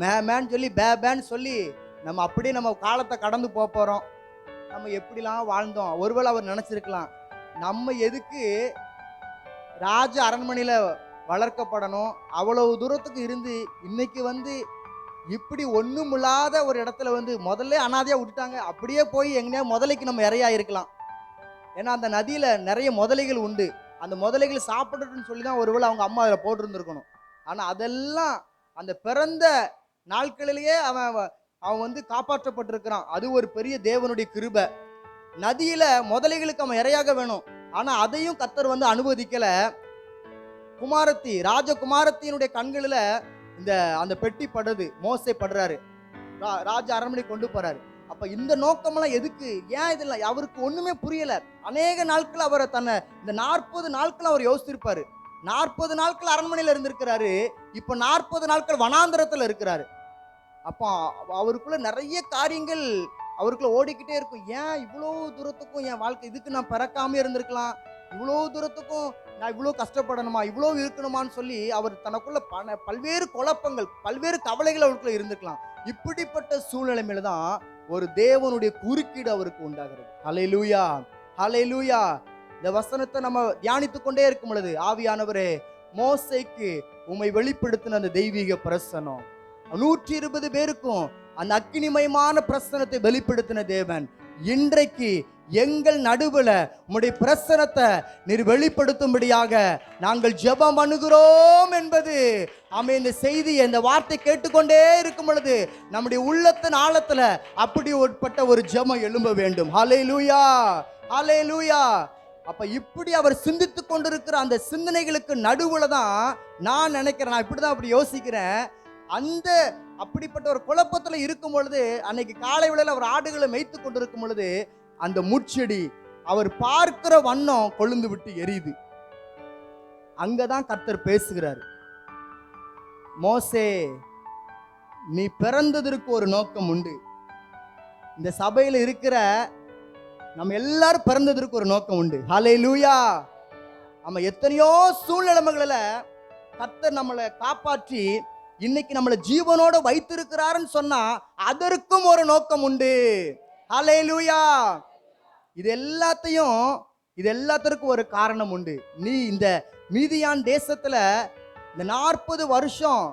மேன்னு சொல்லி பேன்னு சொல்லி நம்ம அப்படியே நம்ம காலத்தை கடந்து போறோம், நம்ம எப்படிலாம் வாழ்ந்தோம். ஒருவேளை அவர் நினைச்சிருக்கலாம், நம்ம எதுக்கு ராஜ அரண்மனையில வளர்க்கப்படணும், அவ்வளவு தூரத்துக்கு இருந்து இன்னைக்கு இப்படி ஒண்ணும் இல்லாத ஒரு இடத்துல முதல்ல அனாதையா விட்டுட்டாங்க, அப்படியே போய் எங்கேயா முதலைக்கு நம்ம இறையா இருக்கலாம். ஏன்னா அந்த நதியில நிறைய முதலைகள் உண்டு. அந்த முதலைகள் சாப்பிடுறதுன்னு சொல்லி தான் ஒருவேளை அவங்க அம்மா அதில் போட்டிருந்துருக்கணும். ஆனா அதெல்லாம் அந்த பிறந்த நாட்களிலேயே அவன் காப்பாற்றப்பட்டிருக்கிறான். அது ஒரு பெரிய தேவனுடைய கிருபை. நதியில முதலைகளுக்கு அவன் இரையாக வேணும், ஆனா அதையும் கர்த்தர் அனுமதிக்கல. குமாரத்தி, ராஜகுமாரத்தினுடைய கண்களில அந்த பெட்டி படுது, மோசே படுறாரு, ராஜ அரண்மனை கொண்டு போறாரு. அப்ப இந்த நோக்கமெல்லாம் எதுக்கு, ஏன் இதெல்லாம் அவருக்கு ஒண்ணுமே புரியல. அநேக நாட்கள் அவரை இந்த 40 நாட்கள் அவர் யோசிச்சிருப்பாரு. 40 நாட்கள் அரண்மனையில இருந்திருக்கிறாரு, இப்ப 40 நாட்கள் வனாந்தரத்துல இருக்கிறாரு. அப்போ அவருக்குள்ள நிறைய காரியங்கள் அவருக்குள்ள ஓடிக்கிட்டே இருக்கும். ஏன் இவ்வளோ தூரத்துக்கும் என் வாழ்க்கை, இதுக்கு நான் பிறக்காம இருந்திருக்கலாம், இவ்வளோ தூரத்துக்கும் நான் இவ்வளோ கஷ்டப்படணுமா, இவ்வளோ இருக்கணுமான்னு சொல்லி அவர் தனக்குள்ள பல்வேறு குழப்பங்கள், பல்வேறு கவலைகள் அவருக்குள்ள இருந்திருக்கலாம். இப்படிப்பட்ட சூழ்நிலைமையில தான் ஒரு தேவனுடைய குறுக்கீடு அவருக்கு உண்டாகிறது. ஹல்லேலூயா, ஹல்லேலூயா. இந்த வசனத்தை நம்ம தியானித்துக் கொண்டே இருக்கும் பொழுது, ஆவியானவரே, மோசேக்கு உம்மை வெளிப்படுத்தின அந்த தெய்வீக பிரசனம் 120 பேருக்கும் அந்த அக்கினிமயமான பிரசனத்தை வெளிப்படுத்தின தேவன் இன்றைக்கு எங்கள் நடுவுல உம்முடைய பிரசனத்தை நீர் வெளிப்படுத்தும்படியாக நாங்கள் ஜெபம் பண்ணுகிறோம் என்பது இந்த செய்தியை, இந்த வார்த்தை கேட்டுக்கொண்டே இருக்கும் பொழுது நம்முடைய உள்ளத்தின் ஆழத்துல அப்படி உட்பட்ட ஒரு ஜெபம் எழும்ப வேண்டும். ஹல்லேலூயா, ஹல்லேலூயா. அப்ப இப்படி அவர் சிந்தித்துக் கொண்டிருக்கிற அந்த சிந்தனைகளுக்கு நடுவுல தான் நான் நினைக்கிறேன், நான் இப்படிதான் அப்படி யோசிக்கிறேன். அந்த அப்படிப்பட்ட ஒரு குழப்பத்துல இருக்கும் பொழுது, அன்னைக்கு காலை வேளையில அவர் ஆடுகளை மேய்த்து கொண்டிருக்கும் பொழுது அந்த முட்செடி அவர் பார்க்கிற வண்ணம் கொழுந்து விட்டு எரியுது. அங்கதான் கர்த்தர் பேசுகிறார், மோசே, நீ பிறந்ததற்கு ஒரு நோக்கம் உண்டு. இந்த சபையில இருக்கிற நம்ம எல்லாரும் பிறந்ததற்கு ஒரு நோக்கம் உண்டு. ஹல்லேலூயா. நம்ம எத்தனையோ சூழ்நிலைமைகள கர்த்தர் நம்மளை காப்பாற்றி இன்னைக்கு நம்மளை ஜீவனோட வைத்திருக்கிறாருன்னு சொன்னா அதற்கும் ஒரு நோக்கம் உண்டு. ஹல்லேலூயா. இது எல்லாத்திற்கும் ஒரு காரணம் உண்டு. நீ இந்த மீதியான் தேசத்துல இந்த 40 வருஷம்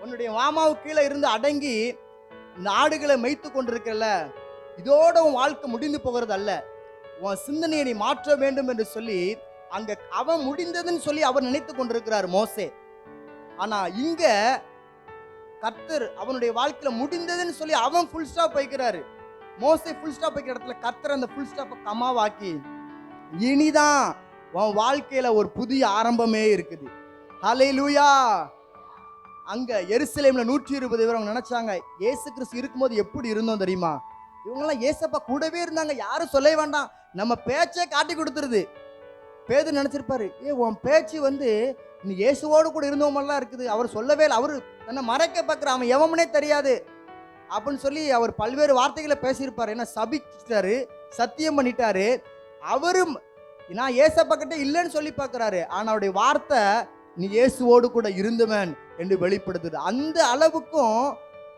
உன்னுடைய மாமாவுக்கு கீழே இருந்து அடங்கி இந்த ஆடுகளை மேய்த்து கொண்டிருக்கல, இதோட உன் வாழ்க்கை முடிந்து போகிறது அல்ல. உன் சிந்தனையை நீ மாற்ற வேண்டும் என்று சொல்லி அங்க அவன் முடிந்ததுன்னு சொல்லி அவர் நினைத்து கொண்டிருக்கிறார் மோசே. ஆனா இங்க கர்த்தர் அவனுடைய வாழ்க்கையில முடிந்ததுன்னு சொல்லி அவன் ஃபுல் ஸ்டாப் வைக்கிறாரு. மோசே ஃபுல் ஸ்டாப் வைக்கிற இடத்துல கர்த்தர் அந்த ஃபுல் ஸ்டாப்பை கமாவாக்கி இனிதான் உன் வாழ்க்கையில ஒரு புதிய ஆரம்பமே இருக்குது. ஹல்லேலூயா. அங்க எருசலேம்ல 120 பேர் அவங்க நினைச்சாங்க இயேசு கிறிஸ்து இருக்கும்போது எப்படி இருந்தோம் தெரியுமா? இவங்கெல்லாம் ஏசப்பா கூடவே இருந்தாங்க, யாரும் சொல்ல வேண்டாம், நம்ம பேச்சே காட்டி கொடுத்துருது. பேதுரு நினைச்சிருப்பாரு, உன் பேச்சு நீ இயேசுவோடு கூட இருந்தவமெல்லாம் இருக்குது. அவர் சொல்லவே இல்லை, அவரு தன்னை மறைக்க பார்க்குற, அவன் எவனே தெரியாது அப்படின்னு சொல்லி அவர் பல்வேறு வார்த்தைகளை பேசியிருப்பார். ஏன்னா சபிச்சிட்டாரு, சத்தியம் பண்ணிட்டாரு. அவரும் நான் ஏசப்பா கிட்ட இல்லைன்னு சொல்லி பார்க்குறாரு. ஆனால் அவருடைய வார்த்தை நீ இயேசுவோடு கூட இருந்தவன் என்று வெளிப்படுத்துது. அந்த அளவுக்கும்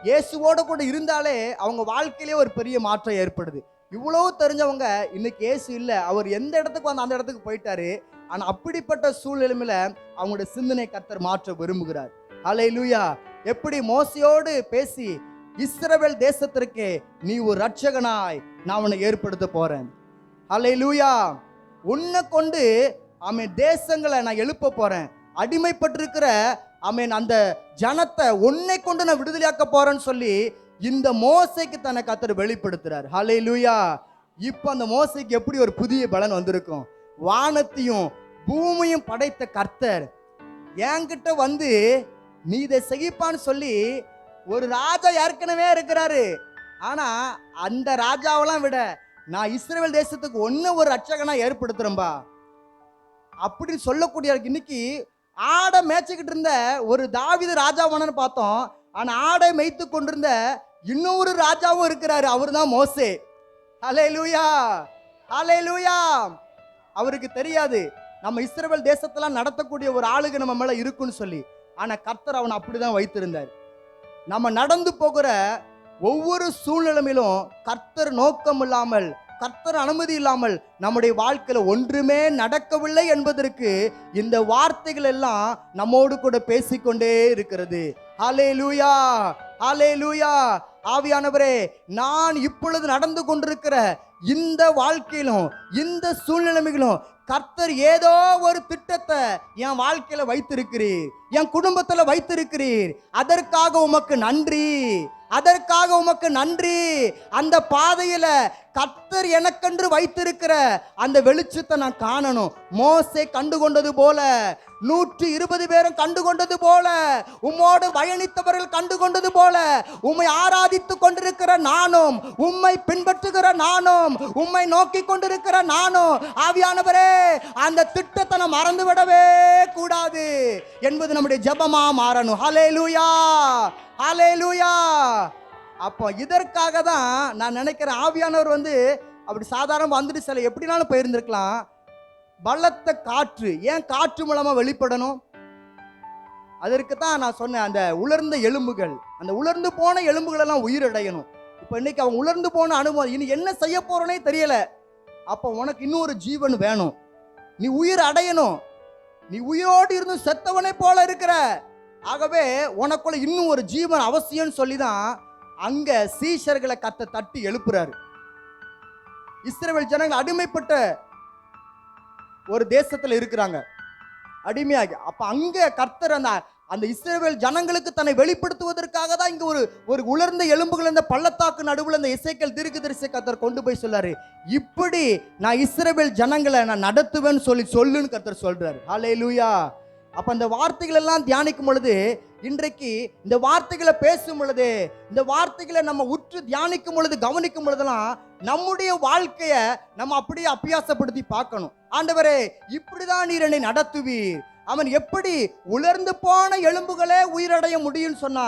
இயேசுவோடு கூட இருந்தாலே அவங்க வாழ்க்கையிலே ஒரு பெரிய மாற்றம் ஏற்படுது. இவ்வளவு தெரிஞ்சவங்க இன்னைக்கு இயேசு இல்லை, அவர் எந்த இடத்துக்கு அந்த இடத்துக்கு போயிட்டாரு. ஆனால் அப்படிப்பட்ட சூழ்நிலையில அவங்களுடைய சிந்தனை கர்த்தர் மாற்ற விரும்புகிறார். ஹல்லேலூயா. எப்படி மோசையோடு பேசி இஸ்ரவேல் தேசத்திற்கு நீ ஒரு ரட்சகனாய் நான் உன்னை ஏற்படுத்த போறேன். ஹல்லேலூயா. உன்னை கொண்டு தேசங்களை நான் எழுப்ப போறேன். அடிமைப்பட்டிருக்கிற அந்த ஜனத்தை உன்னை கொண்டு நான் விடுதலையாக்க போறேன்னு சொல்லி இந்த மோசைக்கு தன்னை கர்த்தர் வெளிப்படுத்துறார். ஹல்லேலூயா. இப்போ அந்த மோசைக்கு எப்படி ஒரு புதிய பலன் வந்திருக்கும்? வானத்தையும் பூமியும் படைத்த கர்த்தர் என்கிட்ட நீ இதை செய்ப்பான்னு சொல்லி ஒரு ராஜா ஏற்கனவே இருக்கிறாரு. ஆனா அந்த ராஜாவெல்லாம் விட நான் இஸ்ரவேல் தேசத்துக்கு ஒரு ரட்சகனா ஏற்படுத்துறேன்பா அப்படின்னு சொல்லக்கூடிய இன்னைக்கு ஆடை மேய்ச்சிக்கிட்டு இருந்த ஒரு தாவீது ராஜாவானு பார்த்தோம். ஆனா ஆடை மேய்த்து கொண்டிருந்த இன்னொரு ராஜாவும் இருக்கிறாரு, அவர் தான் மோசே. ஹல்லேலூயா. ஹல்லேலூயா. அவருக்கு தெரியாது நம்ம இஸ்ரவேல் தேசத்தெல்லாம் நடத்தக்கூடிய ஒரு ஆளுக நம்ம மேல இருக்குன்னு சொல்லி. ஆனா கர்த்தர் அவனை அப்படிதான் வைத்திருந்தார். நம்ம நடந்து போகிற ஒவ்வொரு சூழ்நிலையிலும் கர்த்தர் நோக்கம் இல்லாமல், கர்த்தர் அனுமதி இல்லாமல் நம்முடைய வாழ்க்கையில ஒன்றுமே நடக்கவில்லை என்பதற்கு இந்த வார்த்தைகள் எல்லாம் நம்மோடு கூட பேசிக்கொண்டே இருக்கிறது. ஹல்லேலூயா. ஹல்லேலூயா. ஆவியானவரே, நான் இப்பொழுது நடந்து கொண்டிருக்கிற இந்த வாழ்க்கையிலும் இந்த சூழ்நிலைகளும் கர்த்தர் ஏதோ ஒரு திட்டத்தை என் வாழ்க்கையில வைத்திருக்கிறீர், என் குடும்பத்துல வைத்திருக்கிறீர். அதற்காக உமக்கு நன்றி, அதற்காக உமக்கு நன்றி. அந்த பாதையில கர்த்தர் எனக்கென்று வைத்திருக்கிற அந்த வெளிச்சத்தை நான் காணணும். மோசே கண்டுகொண்டது போல, 120 பேரும் கண்டுகொண்டது போல, உம்மோடு பயணித்தவர்கள் கண்டுகொண்டது போல, உம்மை ஆராதித்து கொண்டிருக்கிற நானும், உம்மை பின்பற்றுகிற நானும், உம்மை நோக்கி கொண்டிருக்கிற நானும், ஆவியானவரே அந்த திட்டத்தை நான் மறந்து விடவே கூடாது என்பது நம்முடைய ஜெபமா மாறணும். ஹல்லேலூயா. ஹல்லேலூயா. அப்போ இதற்காக தான் நான் நினைக்கிறேன் ஆவியானவர் அப்படி சாதாரண வந்துட்டு சில எப்படினாலும் போயிருந்திருக்கலாம். பலத்த காற்று, ஏன் காற்று மூலமா வெளிப்படணும்? அதற்கு தான் நான் சொன்னேன், அந்த உலர்ந்த எலும்புகள், அந்த உலர்ந்து போன எலும்புகள் எல்லாம் உயிரடையணும். இப்போ இன்னைக்கு அவன் உலர்ந்து போன அனுபவம், இனி என்ன செய்ய போறனே தெரியல. அப்போ உனக்கு இன்னொரு ஜீவன் வேணும், நீ உயிர் அடையணும். நீ உயிரோடு இருந்து செத்தவனை போல இருக்கிற, ஆகவே உனக்குள்ள இன்னும் ஒரு ஜீவன் அவசியம் சொல்லி தான் அங்க சீஷர்களை தட்டி எழுப்புறாரு. இஸ்ரவேல் ஜனங்கள் அடிமைப்பட்ட ஒரு தேசத்துல இருக்கிறாங்க, அடிமையாகி. அப்ப அங்க கர்த்தர் அந்த இஸ்ரவேல் ஜனங்களுக்கு தன்னை வெளிப்படுத்துவதற்காக தான் இங்க ஒரு உலர்ந்த எலும்புகள் இந்த பள்ளத்தாக்கு நடுவில் இந்த எசேக்கியேல் தீர்க்கதரிசி கர்த்தர் கொண்டு போய் சொல்லாரு, இப்படி நான் இஸ்ரவேல் ஜனங்களை நான் நடத்துவேன்னு சொல்லுன்னு கர்த்தர் சொல்றாரு. ஹல்லேலூயா. அப்ப அந்த வார்த்தைகள் எல்லாம் தியானிக்கும் பொழுது, இன்றைக்கு இந்த வார்த்தைகளை பேசும் பொழுது, இந்த வார்த்தைகளை நம்ம உற்று தியானிக்கும் பொழுது, கவனிக்கும் பொழுதெல்லாம் நம்முடைய வாழ்க்கைய நம்ம அப்படியே அபியாசப்படுத்தி பார்க்கணும். ஆண்டவரே, இப்படிதான் நீர் என்னை நடத்துவீர். அவன் எப்படி உலர்ந்து போன எலும்புகளே உயிரடைய முடியும் சொன்னா,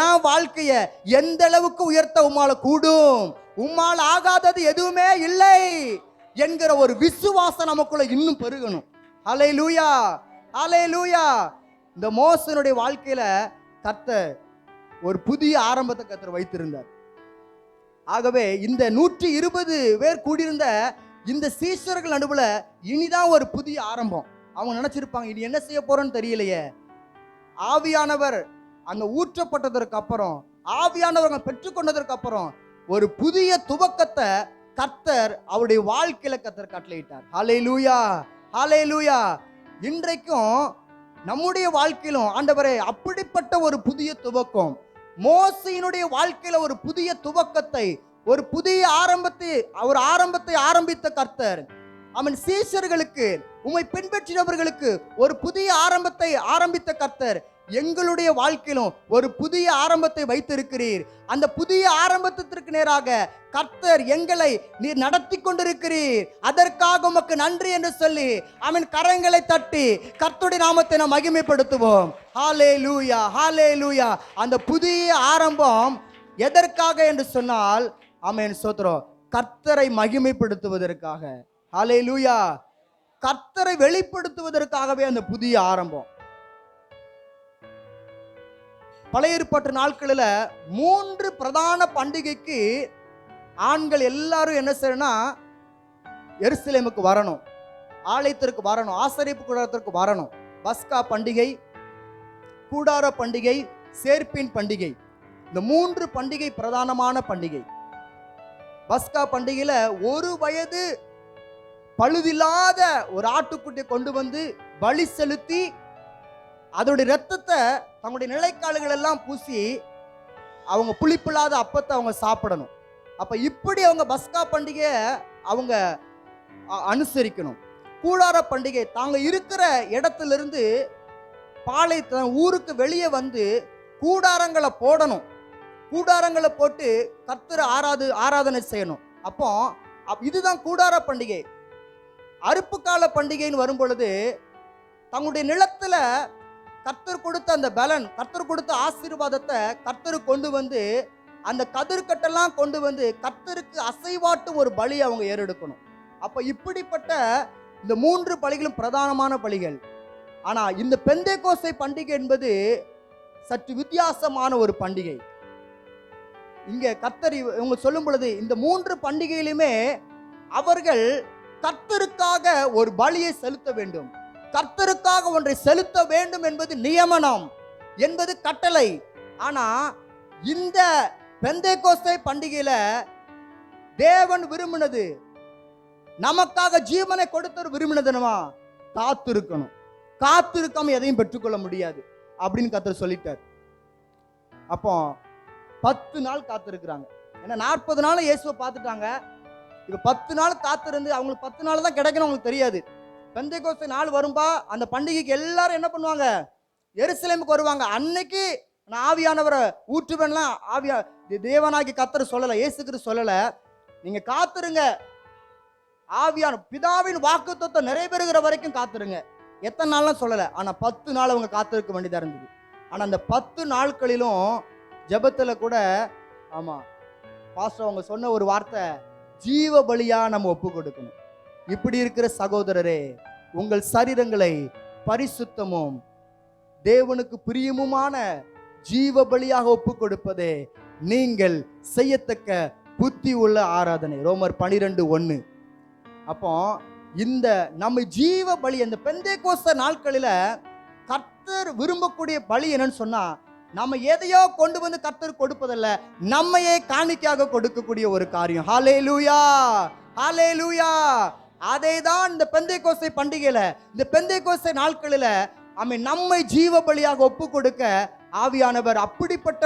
என் வாழ்க்கைய எந்த அளவுக்கு உயர்த்த உம்மால கூடும், உம்மால் ஆகாதது எதுவுமே இல்லை என்கிற ஒரு விசுவாசம் நமக்குள்ள இன்னும் பெருகணும். ஹல்லேலூயா. ஹல்லேலூயா. இந்த மோசனுடைய வாழ்க்கையில கர்த்தர் ஒரு புதிய ஆரம்பத்தை கர்த்தர் வைத்திருந்தார். ஆகவே இந்த 120 பேர் கூடியிருந்த இந்த சீஷர்கள் நடுவுல இனிதான் ஒரு புதிய ஆரம்பம். அவங்க நினைச்சிருப்பாங்க, இனி என்ன செய்ய போறோன்னு தெரியலையே. ஆவியானவர் அங்க ஊற்றப்பட்டதற்கு அப்புறம், ஆவியானவர் பெற்றுக்கொண்டதற்கு அப்புறம் ஒரு புதிய துவக்கத்தை கர்த்தர் அவருடைய வாழ்க்கையில கர்த்தர் கட்டளையிட்டார். ஹல்லேலூயா. ஹல்லேலூயா. இன்றைக்கும் நம்முடைய வாழ்க்கையிலும் ஆண்டவரே அப்படிப்பட்ட ஒரு புதிய துவக்கம், மோசையினுடைய வாழ்க்கையில ஒரு புதிய துவக்கத்தை, ஒரு புதிய ஆரம்பத்தை ஆரம்பித்த கர்த்தர், அவன் சீஷர்களுக்கு, உம்மை பின்பற்றினவர்களுக்கு ஒரு புதிய ஆரம்பத்தை ஆரம்பித்த கர்த்தர் எங்களுடைய வாழ்க்கையிலும் ஒரு புதிய ஆரம்பத்தை வைத்திருக்கிறீர். அந்த புதிய ஆரம்பத்திற்கு நேராக கர்த்தர் எங்களை நீர் நடத்தி கொண்டிருக்கிறீர், அதற்காக உமக்கு நன்றி என்று சொல்லி அவன் கரங்களை தட்டி கர்த்தருடைய நாமத்தை நாம் மகிமைப்படுத்துவோம். ஹல்லேலூயா, ஹல்லேலூயா. அந்த புதிய ஆரம்பம் எதற்காக என்று சொன்னால், ஆமென், ஸ்தோத்திரம், கர்த்தரை மகிமைப்படுத்துவதற்காக. ஹல்லேலூயா. கர்த்தரை வெளிப்படுத்துவதற்காகவே அந்த புதிய ஆரம்பம். பழைய ஏற்பாட்டு நாட்களில் 3 பிரதான பண்டிகைக்கு ஆண்கள் எல்லாரும் என்ன செய்யணும்னா எருசலேமுக்கு வரணும், ஆலயத்திற்கு வரணும், ஆசரிப்பு கூடாரத்திற்கு வரணும். பஸ்கா பண்டிகை, கூடார பண்டிகை, சேர்ப்பின் பண்டிகை, இந்த 3 பண்டிகை பிரதானமான பண்டிகை. பஸ்கா பண்டிகையில 1 வயது பழுதில்லாத ஒரு ஆட்டுக்குட்டியை கொண்டு வந்து பலி செலுத்தி அதோடைய ரத்தத்தை தங்களுடைய நிலைக்கால்கள் எல்லாம் பூசி அவங்க புளிப்பில்லாத அப்பத்தை அவங்க சாப்பிடணும். அப்ப இப்படி அவங்க பஸ்கா பண்டிகையை அவங்க அனுசரிக்கணும். கூடார பண்டிகை, தாங்க இருக்கிற இடத்திலிருந்து ஊருக்கு வெளியே வந்து கூடாரங்களை போடணும். கூடாரங்களை போட்டு கர்த்தரை ஆராதனை செய்யணும். அப்போ இதுதான் கூடார பண்டிகை. அறுப்பு கால பண்டிகைன்னு வரும் பொழுது தங்களுடைய நிலத்துல கர்த்தர் கொடுத்த அந்த பலன், கர்த்தர் கொடுத்த ஆசீர்வாதத்தை கர்த்தர் கொண்டு வந்து அந்த கதிர்கட்டெல்லாம் கொண்டு வந்து கர்த்தருக்கு அசைவாட்டு ஒரு பலி அவங்க ஏறெடுக்கணும். அப்ப இப்படிப்பட்ட இந்த 3 பலிகளும் பிரதானமான பலிகள். ஆனா இந்த பெந்தேகோஸ்தே பண்டிகை என்பது சற்று வித்தியாசமான ஒரு பண்டிகை. இங்க கர்த்தர் இவங்க சொல்லும் பொழுது இந்த 3 பண்டிகையிலுமே அவர்கள் கர்த்தருக்காக ஒரு பலியை செலுத்த வேண்டும், கர்த்தருக்காக ஒன்றை செலுத்த வேண்டும் என்பது நியமனம், என்பது கட்டளை. ஆனா இந்த பெந்தேகோஸ்தே பண்டிகையில தேவன் விரும்பினது, நமக்காக ஜீவனை கொடுத்தவர் விரும்பினதுமா காத்திருக்கணும். காத்திருக்காம எதையும் பெற்றுக்கொள்ள முடியாது அப்படின்னு கர்த்தர் சொல்லிட்டார். அப்போ 10 நாள் காத்திருக்கிறாங்க. ஏன்னா 40 நாள் இயேசுவை பார்த்துட்டாங்க. இப்ப 10 நாள் காத்திருந்து அவங்களுக்கு 10 நாள் தான் கிடைக்கணும், அவங்களுக்கு தெரியாது. பெந்தேகோஸ்தே நாள் வரும்பா அந்த பண்டிகைக்கு எல்லாரும் என்ன பண்ணுவாங்க, எருசலேமுக்கு வருவாங்க. அன்னைக்கு நான் ஆவியானவரை ஊற்றுவேன்லாம் தேவனாகி கர்த்தர் சொல்லலை, இயேசு கிறிஸ்து சொல்லலை. நீங்க காத்திருங்க, ஆவியான பிதாவின் வாக்குத்தத்தம் நிறைவேறுகிற வரைக்கும் காத்திருங்க. எத்தனை நாள்லாம் சொல்லலை, ஆனா 10 நாள் அவங்க காத்திருக்க வேண்டியதா இருந்தது. ஆனா அந்த 10 நாட்களிலும் ஜெபத்துல கூட, ஆமா பாஸ்டர் அவங்க சொன்ன ஒரு வார்த்தை, ஜீவ பலியா நம்ம ஒப்பு கொடுக்கணும். இப்படி இருக்கிற சகோதரரே, உங்கள் சரீரங்களை பரிசுத்தமும் தேவனுக்கு பிரியமுமான ஜீவ பலியாக ஒப்பு கொடுப்பதே நீங்கள் செய்யத்தக்க புத்தி உள்ள ஆராதனை. ரோமர் 12:1. அப்போ இந்த நம்ம ஜீவ பலி, இந்த பெந்தேகோஸ்தே நாட்களில கர்த்தர் விரும்பக்கூடிய பலி என்னன்னு சொன்னா, நம்ம எதையோ கொண்டு வந்து கர்த்தர் கொடுப்பதல்ல, நம்மையே காணிக்கையாக கொடுக்கக்கூடிய ஒரு காரியம். ஹல்லேலூயா, ஹல்லேலூயா. அதை தான் இந்த பெந்தேகோஸ்தே பண்டிகையில, இந்த பெந்தேகோஸ்தே நாட்களில நம்மை ஜீவ பலியாக ஒப்பு கொடுக்க ஆவியானவர் அப்படிப்பட்ட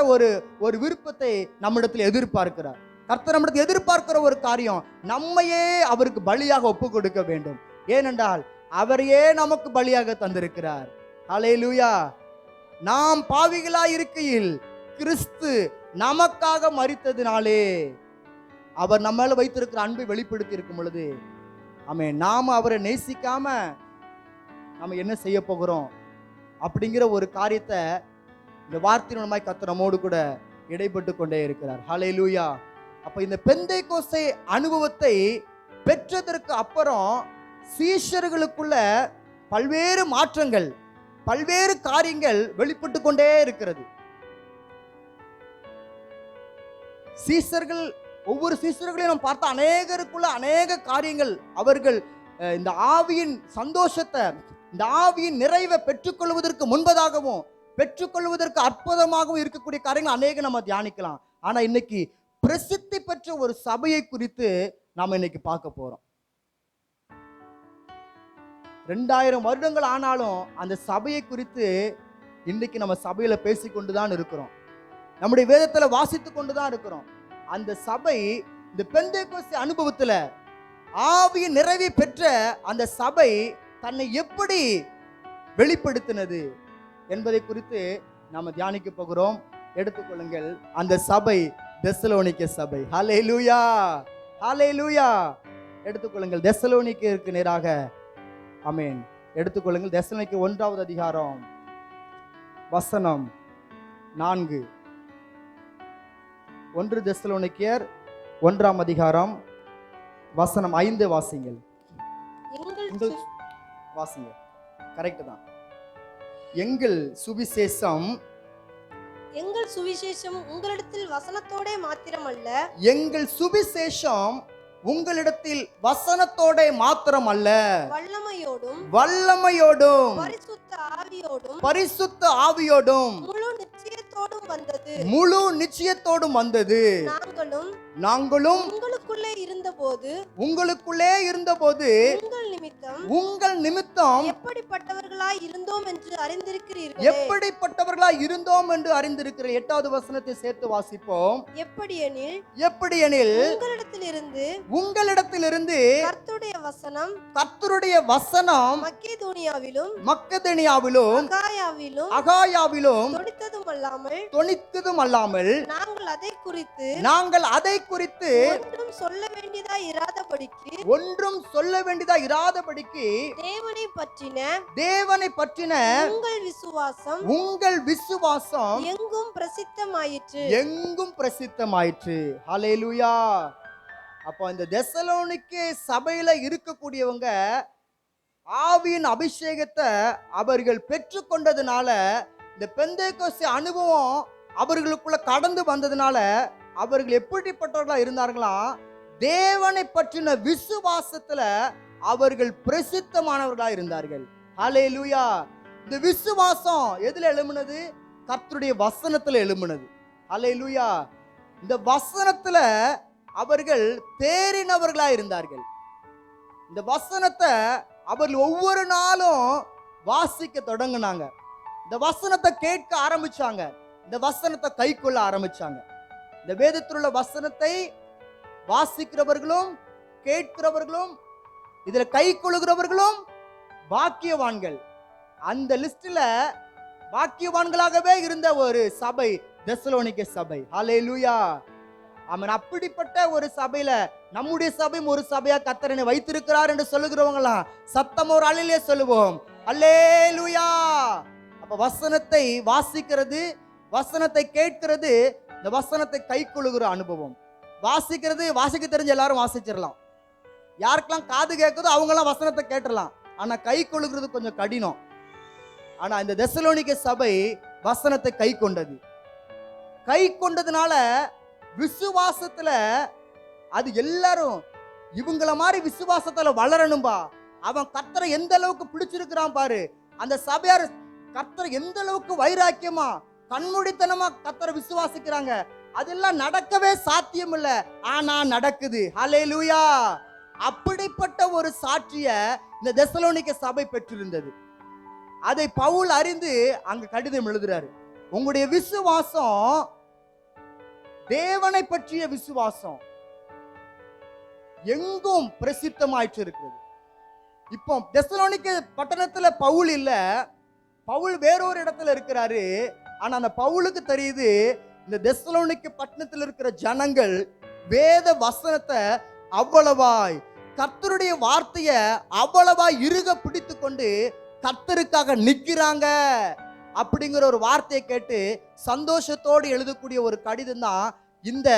ஒரு விருப்பத்தை நம்மிடத்தில் எதிர்பார்க்கிறார். கர்த்தர் நம்மிடத்தில் எதிர்பார்க்கிற ஒரு காரியம், நம்மையே அவருக்கு பலியாக ஒப்பு கொடுக்க வேண்டும். ஏனென்றால் அவரையே நமக்கு பலியாக தந்திருக்கிறார். ஹல்லேலூயா. நாம் பாவிகளாய் இருக்கையில் கிறிஸ்து நமக்காக மரித்ததினாலே அவர் நம்ம மேல வைத்திருக்கிற அன்பை வெளிப்படுத்தி இருக்கும் பொழுது, நாம அவரை நேசிக்காம நம்ம என்ன செய்ய போகிறோம் அப்படிங்கிற ஒரு காரியத்தை இந்த வார்த்தையின் மூலமாய் கர்த்தர் நம்மோடு கூட இடைப்பட்டு கொண்டே இருக்கிறார். ஹல்லேலூயா. அப்ப இந்த பெந்தேகோஸ்தே அனுபவத்தை பெற்றதற்கு அப்புறம் சீஷர்களுக்குள்ள பல்வேறு மாற்றங்கள், பல்வேறு காரியங்கள் வெளிப்பட்டு கொண்டே இருக்கிறது. சீஷர்கள், ஒவ்வொரு சீஷர்களையும் நம்ம பார்த்தா அநேகருக்குள்ள அநேக காரியங்கள், அவர்கள் இந்த ஆவியின் சந்தோஷத்தை, இந்த ஆவியின் நிறைவை பெற்றுக்கொள்வதற்கு முன்பதாகவும் பெற்றுக்கொள்வதற்கு அற்புதமாகவும் இருக்கக்கூடிய காரியங்கள் அநேக நம்ம தியானிக்கலாம். ஆனா இன்னைக்கு பிரசித்தி பெற்ற ஒரு சபையை குறித்து நாம இன்னைக்கு பார்க்க போறோம். 2000 வருடங்கள் ஆனாலும் அந்த சபையை குறித்து இன்னைக்கு நம்ம சபையில பேசிக்கொண்டுதான் இருக்கிறோம், நம்முடைய வேதத்துல வாசித்து கொண்டுதான் இருக்கிறோம். அந்த சபை இந்த பெந்தேகோஸ்தே அனுபவத்துல ஆவியின் நிறைவை பெற்ற அந்த சபை தன்னை எப்படி வெளிப்படுத்தினது என்பதை குறித்து நாம தியானிக்க போகிறோம். எடுத்துக்கொள்ளுங்கள், அந்த சபை தெசலோனிக்கே சபை. ஹல்லேலூயா, ஹல்லேலூயா. எடுத்துக்கொள்ளுங்கள், தெசலோனிக்கேக்கு நேராக. ஆமென். எடுத்துக்கொள்ளுங்கள், தெசலோனிக்கே 1வது அதிகாரம் வசனம் 4. 1 தெசலோனிக்கேயர் 1ஆம் அதிகாரம் வசனம் 5 வாசிங்கள். வாசிங்க. கரெக்ட் தான். எங்கள் சுவிசேஷம் உங்களிடத்தில் வசனத்தோடே மாத்திரமல்ல, எங்கள் சுவிசேஷம் உங்களிடத்தில் வசனத்தோட மாத்திரமல்ல, வல்லமையோடும் பரிசுத்த ஆவியோடும் முழு நிச்சயத்தோடும் வந்தது. நாங்களும் உங்களுக்குள்ளே இருந்தபோது உங்கள் நிமித்தம் எப்படிப்பட்டவர்களாய் இருந்தோம் என்று அறிந்திருக்கிறீர்கள். 8வது வசனத்தை சேர்த்து வாசிப்போம். எப்படியெனில் உங்களிடத்திலிருந்து கர்த்தருடைய வசனம் மக்கெதோனியாவிலும் அகாயாவிலும் தொனித்ததும் அல்லாமல் நாங்கள் அதை குறித்து ஒன்றும் சொல்ல வேண்டியதா இராதபடிக்கு தேவனை பற்றின உங்கள் விசுவாசம் எங்கும் பிரசித்தமாயிற்று. ஹல்லேலூயா. அப்போ இந்த தெசலோனிக்கே சபையில இருக்கக்கூடியவங்க ஆவியின் அபிஷேகத்தை அவர்கள் பெற்றுக்கொண்டதுனால, இந்த பெந்தேகோஸ்தே அனுபவம் அவர்களுக்குள்ள கடந்து வந்ததுனால அவர்கள் எப்படிப்பட்டவர்களா இருந்தார்களாம்? தேவனை பற்றின விசுவாசத்துல அவர்கள் பிரசித்தமானவர்களா இருந்தார்கள். ஹல்லேலூயா. இந்த விசுவாசம் எதுல எழும்பினது? கர்த்தருடைய வசனத்துல எழும்பினது. ஹல்லேலூயா. இந்த வசனத்துல அவர்கள் தேறினவர்களா இருந்தார்கள். இந்த வசனத்தை அவர்கள் ஒவ்வொரு நாளும் வாசிக்க தொடங்கினாங்க. இந்த வசனத்தை கேட்க ஆரம்பிச்சாங்க. இந்த வசனத்தை கைக்கொள்ள ஆரம்பிச்சாங்க. இந்த வேதத்தில் உள்ள வசனத்தை வாசிக்கிறவர்களும் கேட்கிறவர்களும் இதுல கை கொள்ளுகிறவர்களும் பாக்கியவான்கள். அந்த லிஸ்ட்ல பாக்கியவான்களாகவே இருந்த ஒரு சபை தெசலோனிக்கே சபை. ஹல்லேலூயா. ஆமென். அப்படிப்பட்ட ஒரு சபையில நம்முடைய சபையும் ஒரு சபையா கர்த்தர் வைத்திருக்கிறார் என்று சொல்லுகிறவங்களாம் சத்தம் ஒரு அல்லேலூயா சொல்லுவோம். அல்லேலூயா. அப்ப வசனத்தை வாசிக்கிறது, வசனத்தை கேட்கிறது, இந்த வசனத்தை கை கொள்ளுகிற அனுபவம். வாசிக்க தெரிஞ்ச எல்லாரும் வாசிச்சிடலாம். யாருக்கெல்லாம் காது கேட்குதோ அவங்கெல்லாம் வசனத்தை கேட்டுடலாம். ஆனா கை கொள்ளுகிறது கொஞ்சம் கடினம். ஆனா இந்த தெசலோனிக்கே சபை வசனத்தை கை கொண்டது. கை கொண்டதுனால விசுவாசத்துல அது எல்லாரும் இவங்கள மாதிரி விசுவாசத்துல வளரணும்பா. அவன் கர்த்தரை எந்த அளவுக்கு பிடிச்சிருக்கிறான் பாரு. அந்த சபையார் கர்த்தரை எந்த அளவுக்கு வைராக்கியமா கண்மூடித்தனமா கர்த்தரை விசுவாசிக்கிறாங்க. அதெல்லாம் நடக்கவே சாத்தியம் இல்ல, ஆனா நடக்குது. ஹல்லேலூயா. அப்படிப்பட்ட ஒரு சாட்சிய இந்த தெசலோனிக்கே சபை பெற்றிருந்தது. அதை பவுல் அறிந்து அங்க கடிதம் எழுதுறாரு. உங்களுடைய விசுவாசம் தேவனை பற்றிய விசுவாசம் எங்கும் பிரசித்தமாயிற்று இருக்கிறது. இப்போ தெசலோனிக்கே பட்டணத்துல பவுல் இல்ல, பவுல் வேறொரு இடத்துல இருக்கிறாரு. ஆனா அந்த பவுலுக்கு தெரியுது இந்த தெசலோனிக்கே பட்டணத்துல இருக்கிற ஜனங்கள் வேத வசனத்தை அவ்வளவாய், கர்த்தருடைய வார்த்தைய அவ்வளவாய் இறுக பிடித்து கொண்டு கர்த்தருக்காக நிக்கிறாங்க அப்படிங்கிற ஒரு வார்த்தையை கேட்டு சந்தோஷத்தோடு எழுதக்கூடிய ஒரு கடிதம் தான் இந்த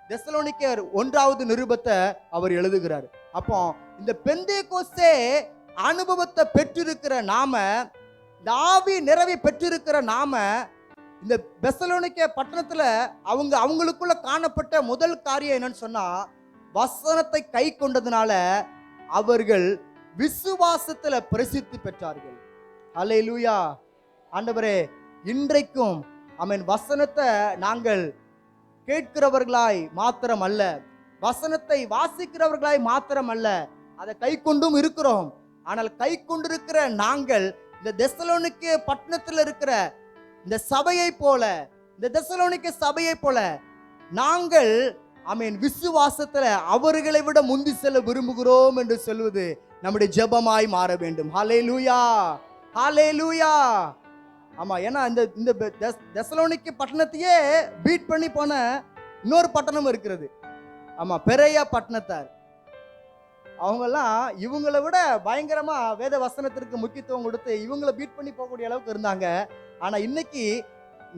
தெசலோனிக்கேயர் 1வது நிருபத்தை அவர் எழுதுகிறார். அப்போ இந்த பெந்தேகோஸ்தே அனுபவத்தை பெற்றிருக்கிற நாம, இந்த ஆவி நிறைவை பெற்றிருக்கிற நாம, இந்த தெசலோனிக்கே பட்டணத்துல அவங்களுக்குள்ள காணப்பட்ட முதல் காரியம் என்னன்னு சொன்னா, வசனத்தை கை கொண்டதுனால அவர்கள் விசுவாசத்துல பிரசித்தி பெற்றார்கள். ஹல்லேலூயா. ஆண்டவரே, இன்றைக்கும் ஆமென், வசனத்தை நாங்கள் கேட்கிறவர்களாய் மாத்திரம் அல்ல, வசனத்தை வாசிக்கிறவர்களாய் மாத்திரம் அல்ல, அதை கை கொண்டும் இருக்கிறோம். ஆனால் கை கொண்டிருக்கிற நாங்கள் இந்த தெசலோனிக்கே பட்டணத்தில் இருக்கிற இந்த சபையை போல, இந்த தெசலோனிக்கே சபையை போல நாங்கள் ஆமென், விசுவாசத்துல அவர்களை விட முந்தி செல்ல விரும்புகிறோம் என்று சொல்வது நம்முடைய ஜெபமாய் மாற வேண்டும். ஹல்லேலூயா, ஹல்லேலூயா. ஆமா, ஏன்னா இந்த இந்த தெசலோனிக்கே பட்டணத்தையே பீட் பண்ணி போன இன்னொரு பட்டணம் இருக்கிறது. ஆமா, பெரேயா பட்டணத்தார். அவங்கெல்லாம் இவங்களை விட பயங்கரமா வேத வசனத்திற்கு முக்கியத்துவம் கொடுத்து இவங்களை பீட் பண்ணி போகக்கூடிய அளவுக்கு இருந்தாங்க. ஆனா இன்னைக்கு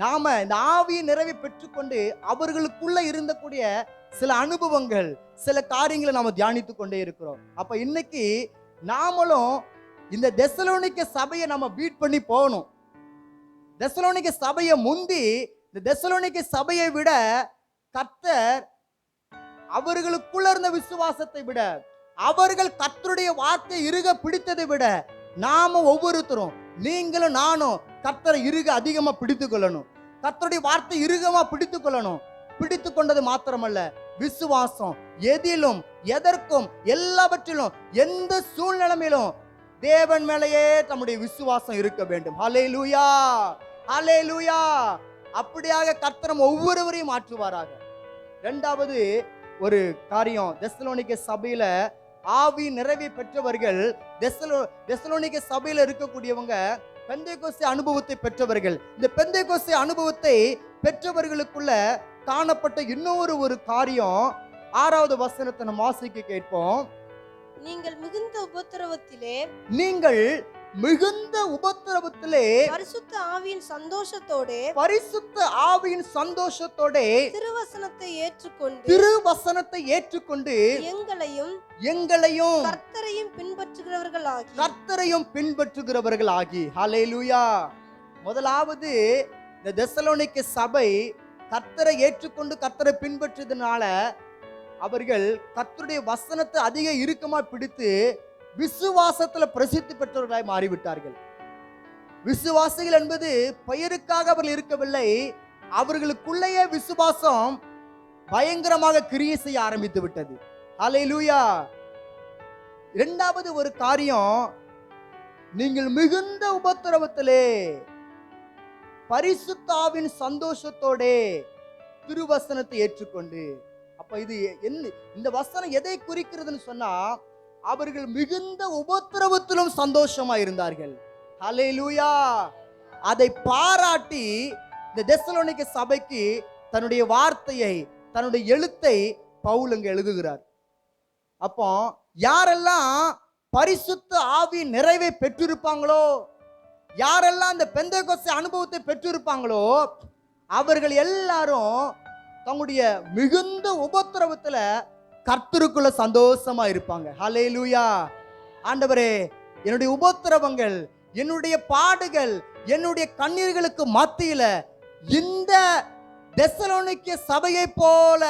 நாம இந்த ஆவியின் நிறைவை பெற்றுக்கொண்டு அவர்களுக்குள்ள இருந்தக்கூடிய சில அனுபவங்கள், சில காரியங்களை நாம தியானித்து கொண்டே இருக்கிறோம். அப்ப இன்னைக்கு நாமளும் இந்த தெசலோனிக்கே சபையை நம்ம பீட் பண்ணி போகணும். தெசலோனிக்கே சபையை முந்தி இந்த தெசலோனிக்கே சபையை விட கர்த்தர் அவர்களுக்குள்ள இருந்த விசுவாசத்தை விட, அவர்கள் கர்த்தருடைய வார்த்தை இறுக பிடித்ததை விட, நாம ஒவ்வொருத்தரும், நீங்களும் நானும் கர்த்தரை இறுக அதிகமா பிடித்துக் கொள்ளணும். கர்த்தருடைய வார்த்தை இறுகமா பிடித்துக் கொள்ளணும். பிடித்து கொண்டது மாத்திரமல்ல, விசுவாசம் எதிலும் எதற்கும் எல்லாவற்றிலும் எந்த சூழ்நிலையிலும் தேவன் மேலேயே நம்முடைய விசுவாசம் இருக்க வேண்டும். ஹல்லேலூயா, ஹல்லேலூயா. அப்படியாக கர்த்தர் ஒவ்வொருவரையும் மாற்றுவாராக. இரண்டாவது ஒரு காரியம், தெசலோனிக்கே சபையில ஆவி நிறைவை பெற்றவர்கள், தெசலோனிக்கே சபையில இருக்கக்கூடியவங்க பெந்தேகோஸ்தே அனுபவத்தை பெற்றவர்கள். இந்த பெந்தேகோஸ்தே அனுபவத்தை பெற்றவர்களுக்குள்ள காணப்பட்ட இன்னொரு ஒரு காரியம் 6வது வசனத்தை நம்ம வாசிக்க கேட்போம். நீங்கள் மிகுந்த உபத்திரவத்திலே பரிசுத்த ஆவியின் சந்தோஷத்தோட திருவசனத்தை ஏற்றுக்கொண்டு எங்களையும் கர்த்தரையும் பின்பற்றுகிறவர்களாகி. ஹல்லேலூயா. முதலாவது இந்த தெசலோனிக்கே சபை கர்த்தரை ஏற்றுக்கொண்டு கர்த்தரை பின்பற்றதுனால அவர்கள் கர்த்தருடைய வசனத்தை அதிக இறுக்கமா பிடித்து விசுவாசத்துல பிரசித்தி பெற்றவர்களாய் மாறிவிட்டார்கள். விசுவாசிகள் என்பது பெயருக்காக அவர்கள் இருக்கவில்லை, அவர்களுக்குள்ளேயே விசுவாசம் பயங்கரமாக கிரியை செய்ய ஆரம்பித்து விட்டது. ஹல்லேலூயா. இரண்டாவது ஒரு காரியம், நீங்கள் மிகுந்த உபத்திரவத்திலே பரிசுத்த ஆவியின் சந்தோஷத்தோட திருவசனத்தை ஏற்றுக்கொண்டு. அப்ப இது இந்த வசனம் எதை குறிக்கிறதுன்னு சொன்னா, அவர்கள் மிகுந்த உபத்திரவத்திலும் சந்தோஷமா இருந்தார்கள். ஹல்லேலூயா. அதை பாராட்டி இந்த தெசலோனிக்கே சபைக்கு தன்னுடைய வார்த்தையை, தன்னுடைய எழுத்தை பவுல் அங்க எழுதுகிறார். அப்போ யாரெல்லாம் பரிசுத்த ஆவி நிறைவை பெற்றிருப்பாங்களோ, யாரெல்லாம் இந்த பெந்தேகோஸ்தே அனுபவத்தை பெற்றிருப்பாங்களோ, அவர்கள் எல்லாரும் தங்களுடைய மிகுந்த உபத்திரவத்துல கர்த்தருக்குள்ள சந்தோஷமா இருப்பாங்க. ஹல்லேலூயா. ஆண்டவரே, என்னுடைய உபத்திரவங்கள், என்னுடைய பாடுகள், என்னுடைய கண்ணீர்களுக்கு மத்தியில இந்த தெசலோனிக்கே சபையை போல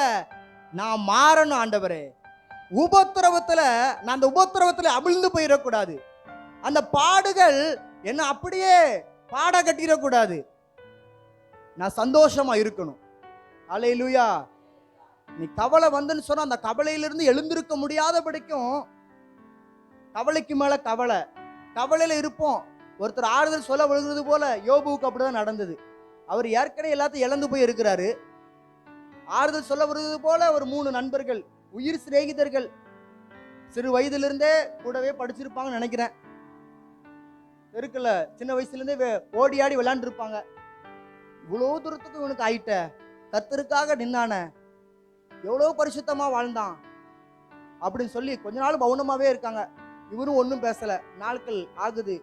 நான் மாறணும் ஆண்டவரே. உபத்திரவத்துல நான் அந்த உபத்திரவத்துல அவிழ்ந்து போயிடக்கூடாது. அந்த பாடுகள் என்ன அப்படியே பாட கட்டிடக்கூடாது. நான் சந்தோஷமா இருக்கணும். ஹல்லேலூயா. நீ கவலை வந்துன்னு சொன்னா அந்த கவலையிலிருந்து எழுந்திருக்க முடியாதபடிக்கும் கவலைக்கு மேல கவலை, கவலையில இருப்போம். ஒருத்தர் ஆறுதல் சொல்ல விழுகிறது போல யோபுவுக்கு அப்படிதான் நடந்தது. அவர் ஏற்கனவே எல்லாத்தையும் இழந்து போய் இருக்கிறாரு. ஆறுதல் சொல்ல வருவது போல ஒரு 3 நண்பர்கள், உயிர் சிநேகிதர்கள், சிறு வயதிலிருந்தே கூடவே படிச்சிருப்பாங்கன்னு நினைக்கிறேன். தெருக்குல சின்ன வயசுல இருந்தே ஓடி ஆடி விளையாண்டு இருப்பாங்க. இவ்வளவு தூரத்துக்கு இவனுக்கு ஆயிட்ட, கர்த்தருக்காக நின்னான, எவ்வளவு பரிசுத்தமா வாழ்ந்தான் அப்படின்னு சொல்லி கொஞ்ச நாள் மௌனமாவே இருக்காங்க. இவரும் ஒன்றும் பேசல. நாட்கள் ஆகுது.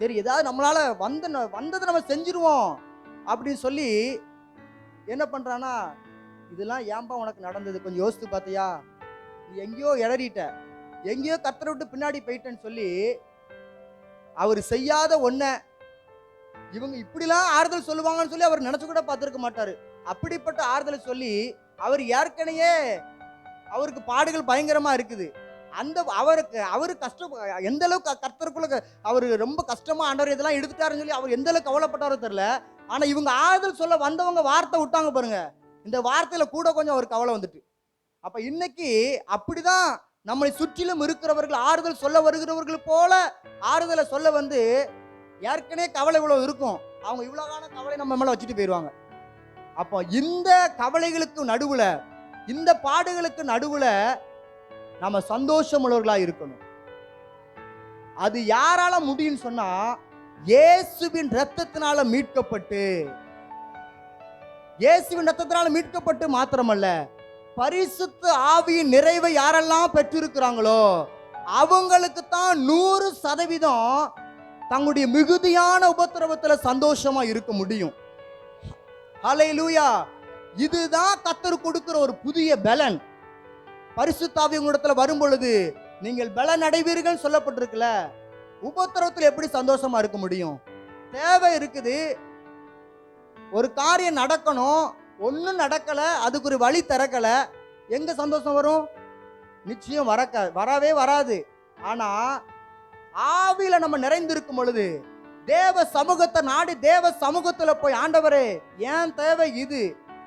சரி, ஏதாவது நம்மளால வந்ததை நம்ம செஞ்சிருவோம் அப்படின்னு சொல்லி என்ன பண்றானா, இதெல்லாம் ஏன்பா உனக்கு நடந்தது, கொஞ்சம் யோசித்து பார்த்தியா, நீ எங்கேயோ இடறிட்ட, எங்கேயோ கர்த்தரை விட்டு பின்னாடி போயிட்டேன்னு சொல்லி அவர் செய்யாத ஒன்ன இவங்க இப்படிலாம் ஆறுதல் சொல்லுவாங்கன்னு சொல்லி அவர் நினைச்சு கூட பார்த்துருக்க மாட்டாரு. அப்படிப்பட்ட ஆறுதலை சொல்லி அவர் ஏற்கனவே அவருக்கு பாடுகள் பயங்கரமா இருக்குது. அந்த அவரு கஷ்டம் எந்த அளவுக்கு கர்த்தருக்குள்ள அவர் ரொம்ப கஷ்டமா ஆண்டவர் இதெல்லாம் எடுத்துட்டாருன்னு சொல்லி அவர் எந்த அளவுக்கு கவலைப்பட்டாரோ தெரியல. ஆனா இவங்க ஆறுதல் சொல்ல வந்தவங்க வார்த்தை விட்டாங்க பாருங்க, இந்த வார்த்தையில கூட கொஞ்சம் ஒரு கவலை வந்துட்டு. அப்ப இன்னைக்கு அப்படிதான் நம்மளை சுற்றிலும் இருக்கிறவர்கள் ஆறுதல் சொல்ல வருகிறவர்கள் போல ஆறுதலை சொல்ல வந்து ஏற்கனவே கவலை இவ்வளவு இருக்கும், அவங்க இவ்வளவான கவலை நம்ம மேல வச்சுட்டு போயிடுவாங்க. அப்போ இந்த கவலைகளுக்கு நடுவுல இந்த பாடுகளுக்கு நடுவுல நம்ம சந்தோஷம் உள்ளவர்களா இருக்கணும். அது யாரால முடியும்னு சொன்னா, இயேசுவின் இரத்தத்தினால மீட்கப்பட்டு, இயேசுவின் இரத்தத்தினால மீட்கப்பட்டு மாத்திரமல்ல, பரிசுத்த ஆவியின் நிறைவை யாரெல்லாம் பெற்றிருக்கிறாங்களோ அவங்களுக்கு தான் 100% தங்களுடைய மிகுதியான உபத்திரவத்துல சந்தோஷமா இருக்க முடியும். ஹல்லேலூயா. இதுதான் கர்த்தர் கொடுக்கிற ஒரு புதிய பலன். பரிசுத்த ஆவி உங்களிடத்துல வரும் பொழுது நீங்கள் பலன் அடைவீர்கள் சொல்லப்பட்டிருக்குல. உபத்திரவத்தில் எப்படி சந்தோஷமா இருக்க முடியும்? தேவை இருக்குது, ஒரு காரியம் நடக்கணும், ஒன்றும் நடக்கல, அதுக்கு ஒரு வழி திறக்கல, எங்க சந்தோஷம் வரும்? நிச்சயம் வரவே வராது. ஆனா ஆவியில நம்ம நிறைந்திருக்கும் பொழுது தேவ சமூகத்தை நாடி தேவ சமூகத்துல போய், ஆண்டவரே ஏன் தேவை இது,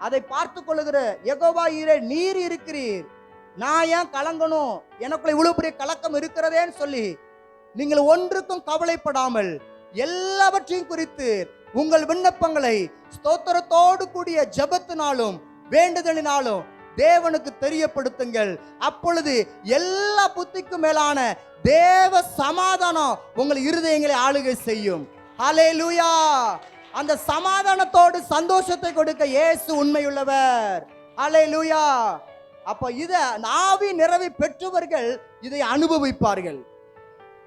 அதை பார்த்து கொள்ளுகிற யெகோவா ஈரே நீர் இருக்கிறீர், நான் ஏன் கலங்கணும், எனக்குள்ள இவ்வளவு பெரிய கலக்கம் இருக்கிறதேன்னு சொல்லி நீங்கள் ஒன்றுக்கும் கவலைப்படாமல் எல்லாவற்றையும் குறித்து உங்கள் விண்ணப்பங்களை ஸ்தோத்திரத்தோடு கூடிய ஜெபத்தினாலும் வேண்டுதலினாலும் தேவனுக்கு தெரியப்படுத்துங்கள். அப்பொழுது எல்லா புத்திக்கும் மேலான தேவ சமாதானம் உங்கள் இருதயங்களை ஆளுகை செய்யும். ஹல்லேலூயா. அந்த சமாதானத்தோடு சந்தோஷத்தை கொடுக்க இயேசு உண்மையுள்ளவர். ஹல்லேலூயா. அப்போ இத ஆவி நிறைவை பெற்றவர்கள் இதை அனுபவிப்பார்கள்.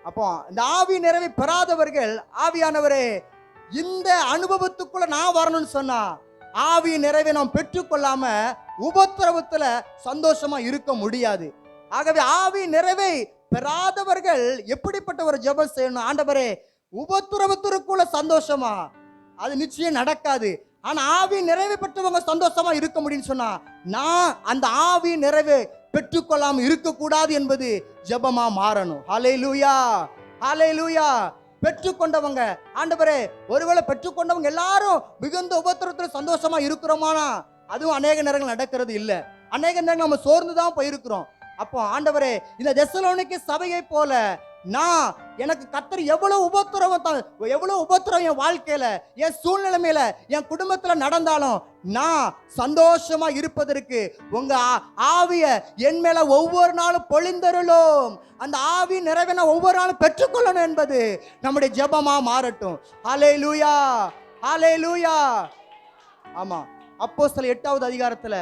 அப்போ இந்த ஆவி நிறைவை பெறாதவர்கள், ஆவியானவரே இந்த அனுபவத்துக்குள்ள நான் வரணும்னு சொன்னா, ஆவி நிறைவை நாம் பெற்றுக்கொள்ளாம உபத்திரவத்துல சந்தோஷமா இருக்க முடியாது. ஆகவே ஆவி நிறைவை பெறாதவர்கள் எப்படிப்பட்ட ஒரு ஜெபம் செய்யணும்? ஆண்டவரே உபத்திரவத்திற்குள்ள சந்தோஷமா, அது நிச்சயம் நடக்காது. ஆனா ஆவி நிறைவை பெற்றவங்க சந்தோஷமா இருக்க முடியும்னு சொன்னா, நான் அந்த ஆவி நிறைவை பெற்றுக்கொள்ளாம இருக்கக்கூடாது என்பது ஜெபமா மாறணும். ஹல்லேலூயா, ஹல்லேலூயா. பெற்றுக்கொண்டவங்க, ஆண்டவரே ஒருவேளை பெற்றுக்கொண்டவங்க எல்லாரும் மிகுந்த உபத்திரத்தில் சந்தோஷமா இருக்கிறோமானா, அதுவும் அநேக நேரங்கள் நடக்கிறது இல்லை. அநேக நேரங்கள் நம்ம சோர்ந்துதான் போயிருக்கிறோம். அப்போ ஆண்டவரே இந்த தெசலோனிக்கே சபையை போல நான், எனக்கு கர்த்தர் எவ்வளவு உபத்திரவம் என் வாழ்க்கையில, என் சூழ்நிலைமையில, என் குடும்பத்துல நடந்தாலும் நான் சந்தோஷமா இருப்பதற்கு உங்க ஆவிய என் மேல ஒவ்வொரு நாளும் பொழிந்தருளும். அந்த ஆவி நிறைவை நான் ஒவ்வொரு நாளும் பெற்றுக்கொள்ளணும் என்பது நம்முடைய ஜெபமா மாறட்டும். ஹல்லேலூயா, ஹல்லேலூயா. ஆமா, அப்போஸ்தலர் 8வது அதிகாரத்துல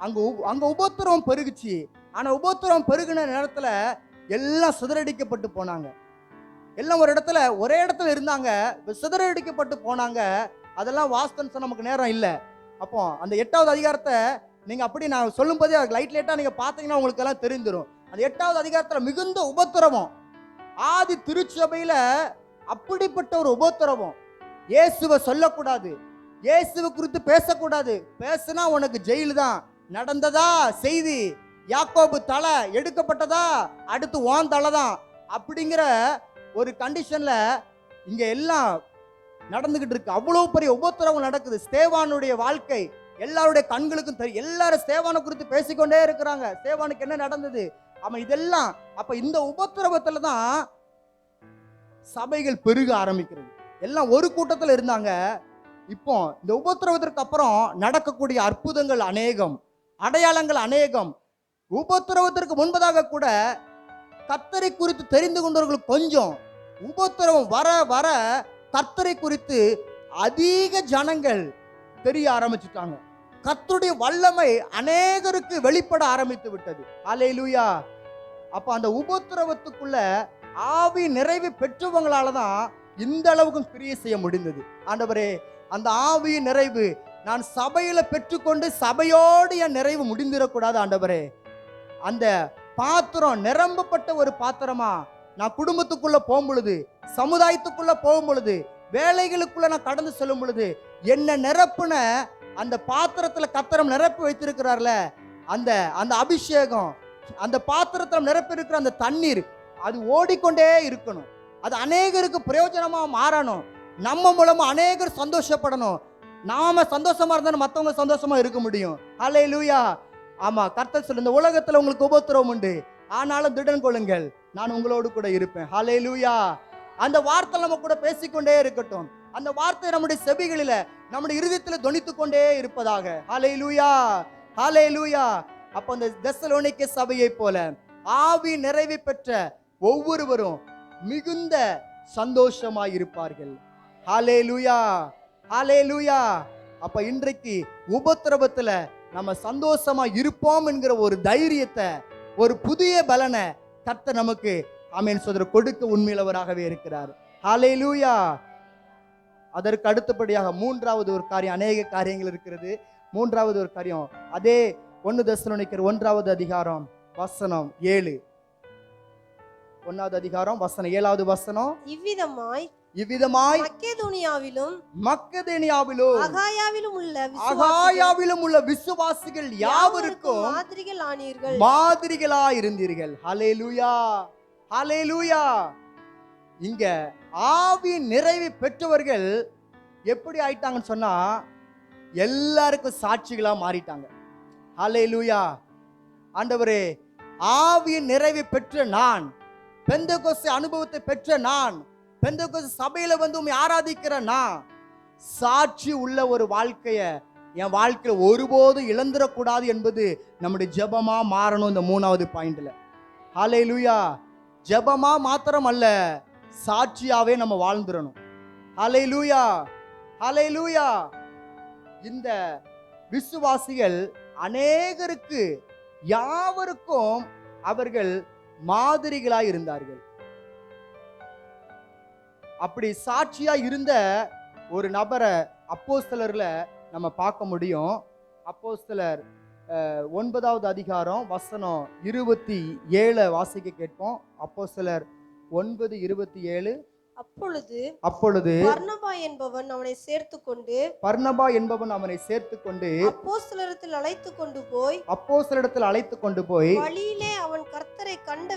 அங்க உபத்திரவம் பெருகுச்சு. ஆனா உபத்திரவம் பெருகின நேரத்துல எல்லாம் சிதறடிக்கப்பட்டு போனாங்க. எல்லாம் ஒரே இடத்துல இருந்தாங்க, சிதறடிக்கப்பட்டு போனாங்க. அதெல்லாம் வாஸ்தன்னு நமக்கு நேரம் இல்லை. அப்போ அந்த 8வது அதிகாரத்தை நீங்க அப்படி நான் சொல்லும் போதே லைட்டா நீங்க பாத்தீங்கன்னா உங்களுக்கு எல்லாம் தெரிஞ்சிடும். அந்த 8வது அதிகாரத்துல மிகுந்த உபத்திரவம், ஆதி திருச்சபையில அப்படிப்பட்ட ஒரு உபத்திரவம். இயேசுவை சொல்லக்கூடாது, இயேசுவை குறித்து பேசக்கூடாது, பேசுனா உனக்கு ஜெயிலு தான். நடந்ததா செய்தி, யாக்கோபு தலை எடுக்கப்பட்டதா, அடுத்து ஓன் தலை தான், அப்படிங்கிற ஒரு கண்டிஷன்ல இங்க எல்லாம் நடந்துகிட்டு இருக்கு. அவ்வளவு பெரிய உபத்திரவம் நடக்குது. ஸ்தேவானுடைய வாழ்க்கை எல்லாருடைய கண்களுக்கும் தெரியும். எல்லாரும் ஸ்தேவானை குறித்து பேசிக்கொண்டே இருக்கிறாங்க. ஸ்தேவானுக்கு என்ன நடந்தது, அவன் இதெல்லாம். அப்ப இந்த உபத்திரவத்துல தான் சபைகள் பெருக ஆரம்பிக்கிறது. எல்லாம் ஒரு கூட்டத்தில் இருந்தாங்க. இப்போ இந்த உபத்திரவத்திற்கு அப்புறம் நடக்கக்கூடிய அற்புதங்கள் அநேகம், அடையாளங்கள் அநேகம். உபத்திரவத்திற்கு முன்பதாக கூட கர்த்தரை குறித்து தெரிந்து கொண்டவர்கள் கொஞ்சம். உபத்திரவம் வர வர கர்த்தரை குறித்து அதிக ஜனங்கள் தெரிய ஆரம்பிச்சுட்டாங்க. கர்த்தருடைய வல்லமை அநேகருக்கு வெளிப்பட ஆரம்பித்து விட்டது. ஹல்லேலூயா. அப்ப அந்த உபத்திரவத்துக்குள்ள ஆவி நிறைவு பெற்றவங்களால தான் இந்த அளவுக்கு கிரியை செய்ய முடிந்தது. ஆண்டவரே அந்த ஆவி நிறைவு நான் சபையில பெற்றுக்கொண்டு சபையோடு என் நிறைவு முடிந்திடக்கூடாது. ஆண்டவரே அந்த பாத்திரம் நிரம்பப்பட்ட ஒரு பாத்திரமா நான் குடும்பத்துக்குள்ள போகும் பொழுது, சமுதாயத்துக்குள்ள போகும் பொழுது, வேலைகளுக்குள்ள நான் கடந்து செல்லும் பொழுது என்ன நிரப்புன அந்த பாத்திரத்துல கர்த்தர் நிரப்பி வைத்திருக்கிறார்ல, அந்த அந்த அபிஷேகம், அந்த பாத்திரத்துல நிரப்பி இருக்கிற அந்த தண்ணீர், அது ஓடிக்கொண்டே இருக்கணும். அது அநேகருக்கு பிரயோஜனமா மாறணும். நம்ம மூலமா அநேகர் சந்தோஷப்படணும். நாம சந்தோஷமா இருந்தாலும் மற்றவங்க சந்தோஷமா இருக்க முடியும். ஹல்லேலூயா. ஆமா, கர்த்தர் சொல்ல, இந்த உலகத்துல உங்களுக்கு உபத்திரவம் உண்டு, ஆனாலும் திடன் கொள்ளுங்கள், நான் உங்களோடு கூட இருப்பேன். ஹல்லேலூயா. அந்த வார்த்தை நம்ம கூட பேசிக்கொண்டே இருக்கட்டும். அந்த வார்த்தை நம்முடைய செவிகளில, நம்முடைய இருதயத்துல தொனித்து கொண்டே இருப்பதாக. ஹல்லேலூயா, ஹல்லேலூயா. அப்ப அந்த தெசலோனிக்கே சபையை போல ஆவி நிறைவை பெற்ற ஒவ்வொருவரும் மிகுந்த சந்தோஷமாய் இருப்பார்கள். ஹல்லேலூயா, ஹல்லேலூயா. அப்ப இன்றைக்கு உபத்திரவத்துல நம்ம சந்தோஷமா இருப்போம் என்கிற ஒரு தைரியத்தை, ஒரு புதிய பலனை கர்த்தர் நமக்கு ஆமென் சோதர கொடுக்க உண்மையுள்ளவராகவே இருக்கிறார். ஹல்லேலூயா. அதற்கு அடுத்தபடியாக மூன்றாவது ஒரு காரியம், அநேக காரியங்கள் இருக்கிறது. மூன்றாவது ஒரு காரியம், அதே 1 தெசலோனிக்கர் 1வது அதிகாரம் வசனம் 7. 1வது அதிகாரம் வசனம் 7வது வசனம். இவ்விதமாய் மக்கெதோனியாவிலும் அகாயாவிலும் உள்ள விசுவாசிகள் யாவருக்கும் மாதிரிகளாய் இருந்தீர்கள். ஹல்லேலூயா, ஹல்லேலூயா. இங்க ஆவி நிறைவு பெற்றவர்கள் எப்படி ஆயிட்டாங்கன்னு சொன்னா எல்லாருக்கும் சாட்சிகளா மாறிட்டாங்க. ஹல்லேலூயா. ஆண்டவரே, ஆவியின் நிறைவை பெற்ற நான், பெந்தெகோஸ்தே அனுபவத்தை பெற்ற நான், பெந்தெகோஸ்தே சபையில வந்து உம்மை ஆராதிக்கிற நான், சாட்சி உள்ள ஒரு வாழ்க்கைய என் வாழ்க்கையில ஒருபோதும் இழந்துடக்கூடாது என்பது நம்முடைய ஜெபமா மாறணும். இந்த 3வது பாயிண்ட்ல ஹல்லேலூயா. ஜெபமா மாத்திரம் அல்ல, சாட்சியாவே நம்ம வாழ்ந்துடணும். ஹல்லேலூயா, ஹல்லேலூயா. இந்த விசுவாசிகள் அநேகருக்கு யாவருக்கும் அவர்கள் மாதிரிகளாய் இருந்தார்கள். அப்படி சாட்சியா இருந்த ஒரு நபரை அப்போஸ்தலர்ல நம்ம பார்க்க முடியும். அப்போஸ்தலர் 9வது அதிகாரம் வசனம் 27 வாசிக்க கேட்போம். அப்போஸ்தலர் 9:27. அப்பொழுது பர்னபா என்பவன் அவனை சேர்த்துக்கொண்டு அப்போஸ்தலரிடத்தில் அழைத்து கொண்டு போய் வழியிலே அவன் கர்த்தரை கண்ட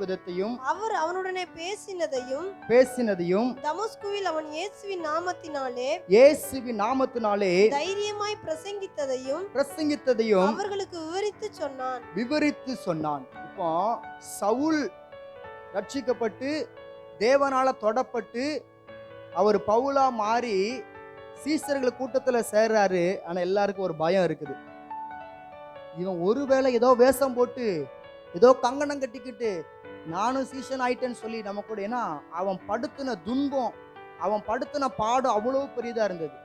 விதத்தையும் அவர் அவனுடனே பேசினதையும் தமஸ்குவில் அவன் இயேசுவின் நாமத்தினாலே தைரியமாய் பிரசங்கித்ததையும் அவர்களுக்கு விவரித்து சொன்னான். இப்போ சவுல் ரட்சிக்கப்பட்டு தேவனால தொடப்பட்டு அவர் பவுலா மாறி சீசர்கள் கூட்டத்துல சேர்றாரு. ஆனா எல்லாருக்கும் ஒரு பயம் இருக்குது. இவன் ஒருவேளை ஏதோ வேஷம் போட்டு ஏதோ கங்கணம் கட்டிக்கிட்டு நானும் சீசன் ஆயிட்டேன்னு சொல்லி நம்ம கூட, ஏன்னா அவன் படுத்தின துன்பம், அவன் படுத்தின பாடம் அவ்வளவு பெரியதா இருந்தது.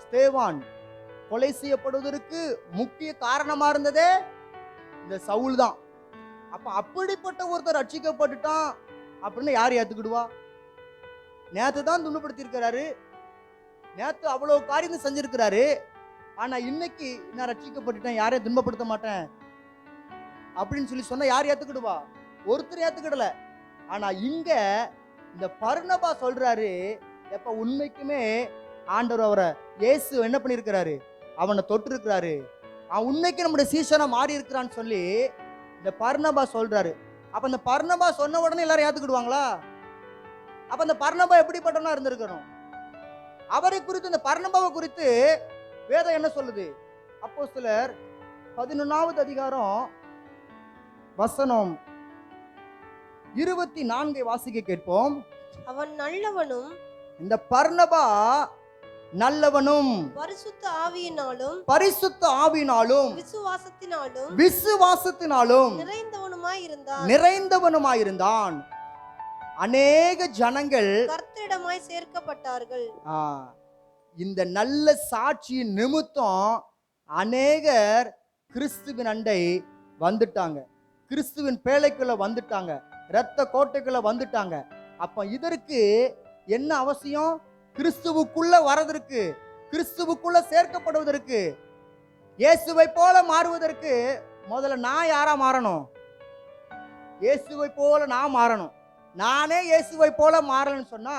ஸ்தேவான் கொலை செய்யப்படுவதற்கு முக்கிய காரணமா இருந்ததே இந்த சவுல் தான். அப்ப அப்படிப்பட்ட ஒருத்தர் ரட்சிக்கப்பட்டுட்டான் அப்படின்னு யார் ஏத்துக்கிடுவா? நேத்து தான் துன்பப்படுத்தி இருக்கிறாரு, நேத்து அவ்வளவு காரியம் செஞ்சிருக்கிறாரு. ஆனா இன்னைக்கு நான் ரட்சிக்கப்பட்டுட்டேன், யாரையும் துன்பப்படுத்த மாட்டேன் அப்படின்னு சொல்லி சொன்னா யார் ஏத்துக்கிடுவா? ஒருத்தர் ஏத்துக்கிடல. ஆனா இங்க இந்த பர்னபா சொல்றாரு, எப்ப உண்மைக்குமே ஆண்டவர் அவரை இயேசு என்ன பண்ணிருக்கிறாரு, அவனை தொட்டு இருக்கிறாரு, அவன் உண்மைக்கு நம்முடைய சீசனா மாறி இருக்கிறான்னு சொல்லி இந்த பர்னபா சொல்றாரு. அப்ப இந்த பர்னபா சொன்ன உடனே எல்லாரும் ஏத்துக்கிடுவாங்களா? அப்ப இந்த பர்னபா எப்படிப்பட்டவனா இருந்திருக்கணும்? அவரை குறித்து, இந்த பர்னபாவை குறித்து வேதம் என்ன சொல்லுது? அப்போஸ்தலர் 11வது அதிகாரம் வசனம் 24 வாசிக்க கேட்போம். அவன் நல்லவனும், இந்த பர்னபா நல்லவனும், பரிசுத்த ஆவியினாலும் விசுவாசத்தினாலும் நிறைந்தவனுமாயிருந்தான். அநேக ஜனங்கள் கர்த்தரிடமாய் சேர்க்கப்பட்டார்கள். இந்த நல்ல சாட்சியின் நிமித்தம் அநேகர் கிறிஸ்துவின் அண்டை வந்துட்டாங்க, கிறிஸ்துவின் பேழைக்குள்ள வந்துட்டாங்க, இரத்த கோட்டைக்குள்ள வந்துட்டாங்க. அப்ப இதற்கு என்ன அவசியம்? கிறிஸ்துவுக்குள்ள வரதற்கு, கிறிஸ்துவுக்குள்ள சேர்க்கப்படுவதற்கு, இயேசுவை போல மாறுவதற்கு முதல்ல நான் யாரா மாறணும்? இயேசுவை போல நான் மாறணும். நானே இயேசுவை போல மாறலன்னு சொன்னா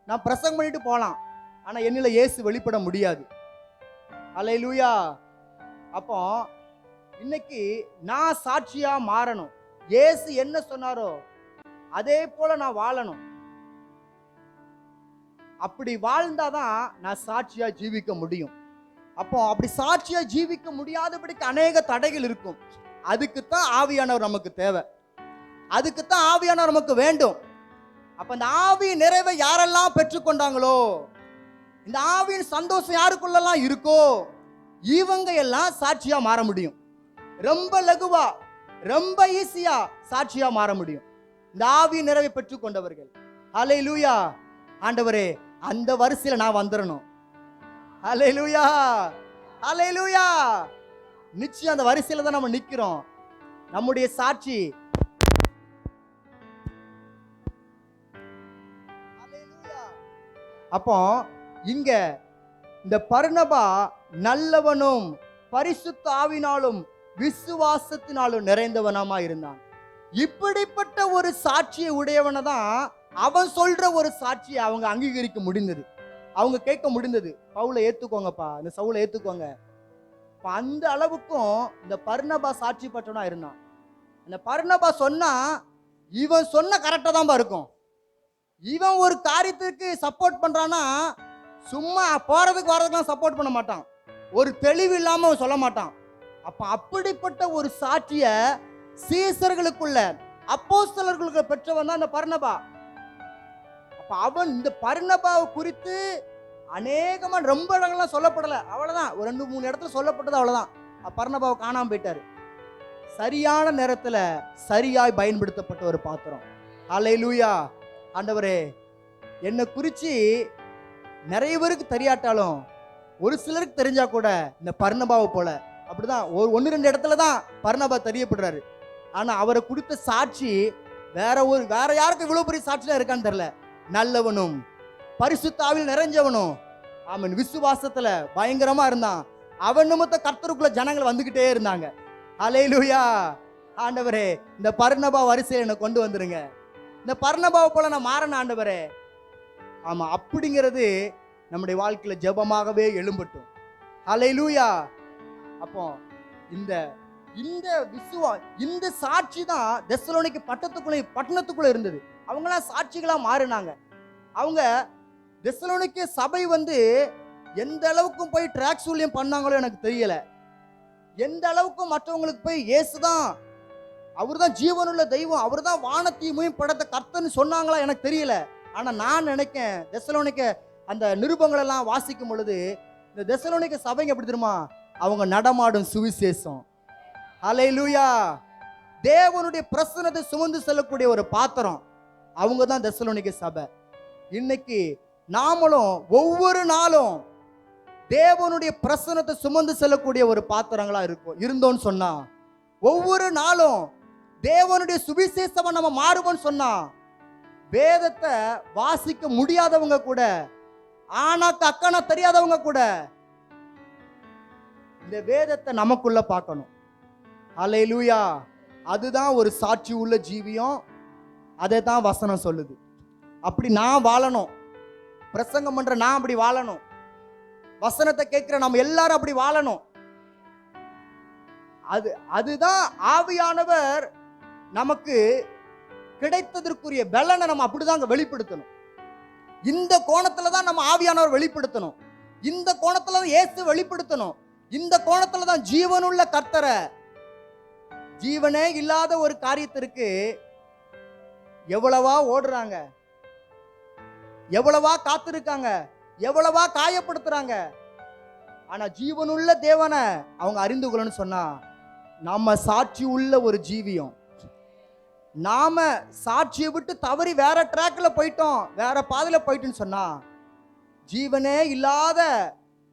நான் பிரசங்கம் பண்ணிட்டு போலாம், ஆனா என்னில இயேசு வெளிப்பட முடியாது. அல்லேலூயா. அப்போ இன்னைக்கு நான் சாட்சியா மாறணும். இயேசு என்ன சொன்னாரோ அதே போல நான் வாழணும். அப்படி வாழ்ந்தாதான் நான் சாட்சியா ஜீவிக்க முடியும். அப்போ அப்படி சாட்சியா ஜீவிக்க முடியாதபடிக்கு அநேக தடைகள் இருக்கும். அதுக்குத்தான் ஆவியானவர் நமக்கு தேவை, அதுக்குத்தான் ஆவியானவர் நமக்கு வேண்டும். அப்ப இந்த ஆவியின் நிறைவை யாரெல்லாம் பெற்றுக்கொண்டாங்களோ, இந்த ஆவியின் சந்தோஷம் யாருக்குள்ளெல்லாம் இருக்கோ, இவங்க எல்லாம் சாட்சியா மாற முடியும். ரொம்ப லகுவா, ரொம்ப ஈஸியா சாட்சியா மாற முடியும் இந்த ஆவி நிறைவை பெற்றுக் கொண்டவர்கள். ஹல்லேலூயா. ஆண்டவரே, அந்த வரிசையில நான் வந்துடணும். ஹல்லேலூயா, ஹல்லேலூயா. நிச்சயம் அந்த வரிசையில தான் நம்ம நிக்கிறோம். நம்முடைய சாட்சி அப்போ இங்க இந்த பர்னபா நல்லவனும் பரிசுத்த ஆவினாலும் விசுவாசத்தினாலும் நிறைந்தவனாமா இருந்தான். இப்படிப்பட்ட ஒரு சாட்சியை உடையவனை தான் அவன் சொல்ற ஒரு சாட்சியை அவங்க அங்கீகரிக்க முடிந்தது, அவங்க கேட்க முடிந்தது. பவுலை ஏத்துக்கோங்கப்பா, இந்த சவுலை ஏத்துக்கோங்க. அந்த அளவுக்கும் இந்த பர்னபா சாட்சி பற்றவனா இருந்தான். இந்த பர்னபா சொன்னா இவன் சொன்ன கரெக்டா தான் இருக்கும். இவன் ஒரு காரியத்துக்கு சப்போர்ட் பண்றான்னா சும்மா போறதுக்கு வர்றதுக்கெல்லாம் சப்போர்ட் பண்ண மாட்டான். ஒரு தெளிவு இல்லாம அவன் சொல்ல மாட்டான். அப்ப அப்படிப்பட்ட ஒரு சாட்சிய சீசர்களுக்குள்ள அப்போஸ்தலர்களுக்கு பெற்றவன் தான் இந்த பர்னபா. அப்ப அவன் இந்த பர்னபாவை குறித்து அநேகமா ரொம்ப இடங்கள்லாம் சொல்லப்படல, அவ்வளவுதான். ஒரு 2-3 இடத்துல சொல்லப்பட்டது, அவ்வளவுதான். பர்னபாவை காணாம போயிட்டாரு. சரியான நேரத்துல சரியாய் பயன்படுத்தப்பட்ட ஒரு பாத்திரம். ஹல்லேலூயா. ஆண்டவரே, என்னை குறிச்சு நிறைய பேருக்கு தெரியாட்டாலும் ஒரு சிலருக்கு தெரிஞ்சா கூட இந்த பர்னபாவை போல அப்படிதான் 1-2 இடத்துல தான் பர்னபா தெரியப்படுறாரு. ஆனா அவரை குறித்த சாட்சி வேற யாருக்கும் இவ்வளவு பெரிய சாட்சியா இருக்கான்னு தெரியல. நல்லவனும் பரிசுத்த ஆவியில் நிறைஞ்சவனும், அவன் விசுவாசத்துல பயங்கரமா இருந்தான். அவன் நிமித்த கர்த்தருக்குள்ள ஜனங்கள் வந்துகிட்டே இருந்தாங்க. ஹல்லேலூயா. ஆண்டவரே, இந்த பர்னபா வரிசையில என்னை கொண்டு வந்துருங்க. இந்த பர்னபாவை போல நான் மாறன ஆண்டவரே. ஆமா, அப்படிங்கிறது நம்முடைய வாழ்க்கையில ஜெபமாகவே எழும்பட்டும். ஹல்லேலூயா. அப்போ இந்த சாட்சி தான் தெசலோனிக்கே பட்டணத்துக்குள்ள இருந்தது. அவங்களாம் சாட்சிகளா மாறினாங்க. அவங்க தெசலோனிக்கே சபை எந்த அளவுக்கு போய் ட்ராக் சூழியம் பண்ணாங்களோ எனக்கு தெரியல. எந்த அளவுக்கு மற்றவங்களுக்கு போய் இயேசுதான், அவர்தான் ஜீவனுள்ள தெய்வம், அவர்தான் வானத்தையும் படைத்த கர்த்தர்னு சொன்னாங்களா எனக்கு தெரியல. ஆனா நான் நினைக்கேன், தெசலோனிக்கே அந்த நிருபங்கள் எல்லாம் வாசிக்கும் பொழுது இந்த தெசலோனிக்கே சபைங்க எப்படி தெரியுமா, அவங்க நடமாடும் சுவிசேஷம். ஹல்லேலூயா. தேவனுடைய பிரசன்னத்தை சுமந்து செல்லக்கூடிய ஒரு பாத்திரம் அவங்க தான் தெசலோனிக்கே சபை. இன்னைக்கு நாமளும் ஒவ்வொரு நாளும் தேவனுடைய பிரசன்னத்தை சுமந்து செல்லக்கூடிய ஒரு பாத்திரங்களா இருந்தோம்னு சொன்னா, ஒவ்வொரு நாளும் தேவனுடைய சுவிசேஷமா நம்ம மாறுவோம்னு சொன்னா, வேதத்தை வாசிக்க முடியாதவங்க கூட, ஆனாக்கு அக்கானா தெரியாதவங்க கூட இந்த வேதத்தை நமக்குள்ள பார்க்கணும். ஹல்லேலூயா. அதுதான் ஒரு சாட்சி உள்ள ஜீவியம். அதை தான் வசனம் சொல்லுது. அப்படி நான் வாழணும். பிரசங்கம் பண்ற நான் அப்படி வாழணும். வசனத்தை கேட்கிற நம்ம எல்லாரும் அப்படி வாழணும். அதுதான் ஆவியானவர் நமக்கு கிடைத்ததற்குரிய பலனை நம்ம அப்படிதான் வெளிப்படுத்தணும். இந்த கோணத்துல தான் நம்ம ஆவியானவர் வெளிப்படுத்தணும். இந்த கோணத்துல தான் இயேசு வெளிப்படுத்தணும். இந்த கோணத்துல தான் ஜீவனுள்ள கர்த்தரை, ஜீவனே இல்லாத ஒரு காரியத்திற்கு எவ்வளவா ஓடுறாங்க, எவ்வளவா காத்திருக்காங்க, எவ்வளவா காயப்படுத்துறாங்க. ஆனா ஜீவனுள்ள தேவனை அவங்க அறிந்து கொள்ளணும்னு சொன்னா, நம்ம சாட்சி உள்ள ஒரு ஜீவியம். நாம சாட்சியை விட்டு தவறி வேற ட்ராக்ல போயிட்டோம், வேற பாதையில போயிட்டோன்னு சொன்னா, ஜீவனே இல்லாத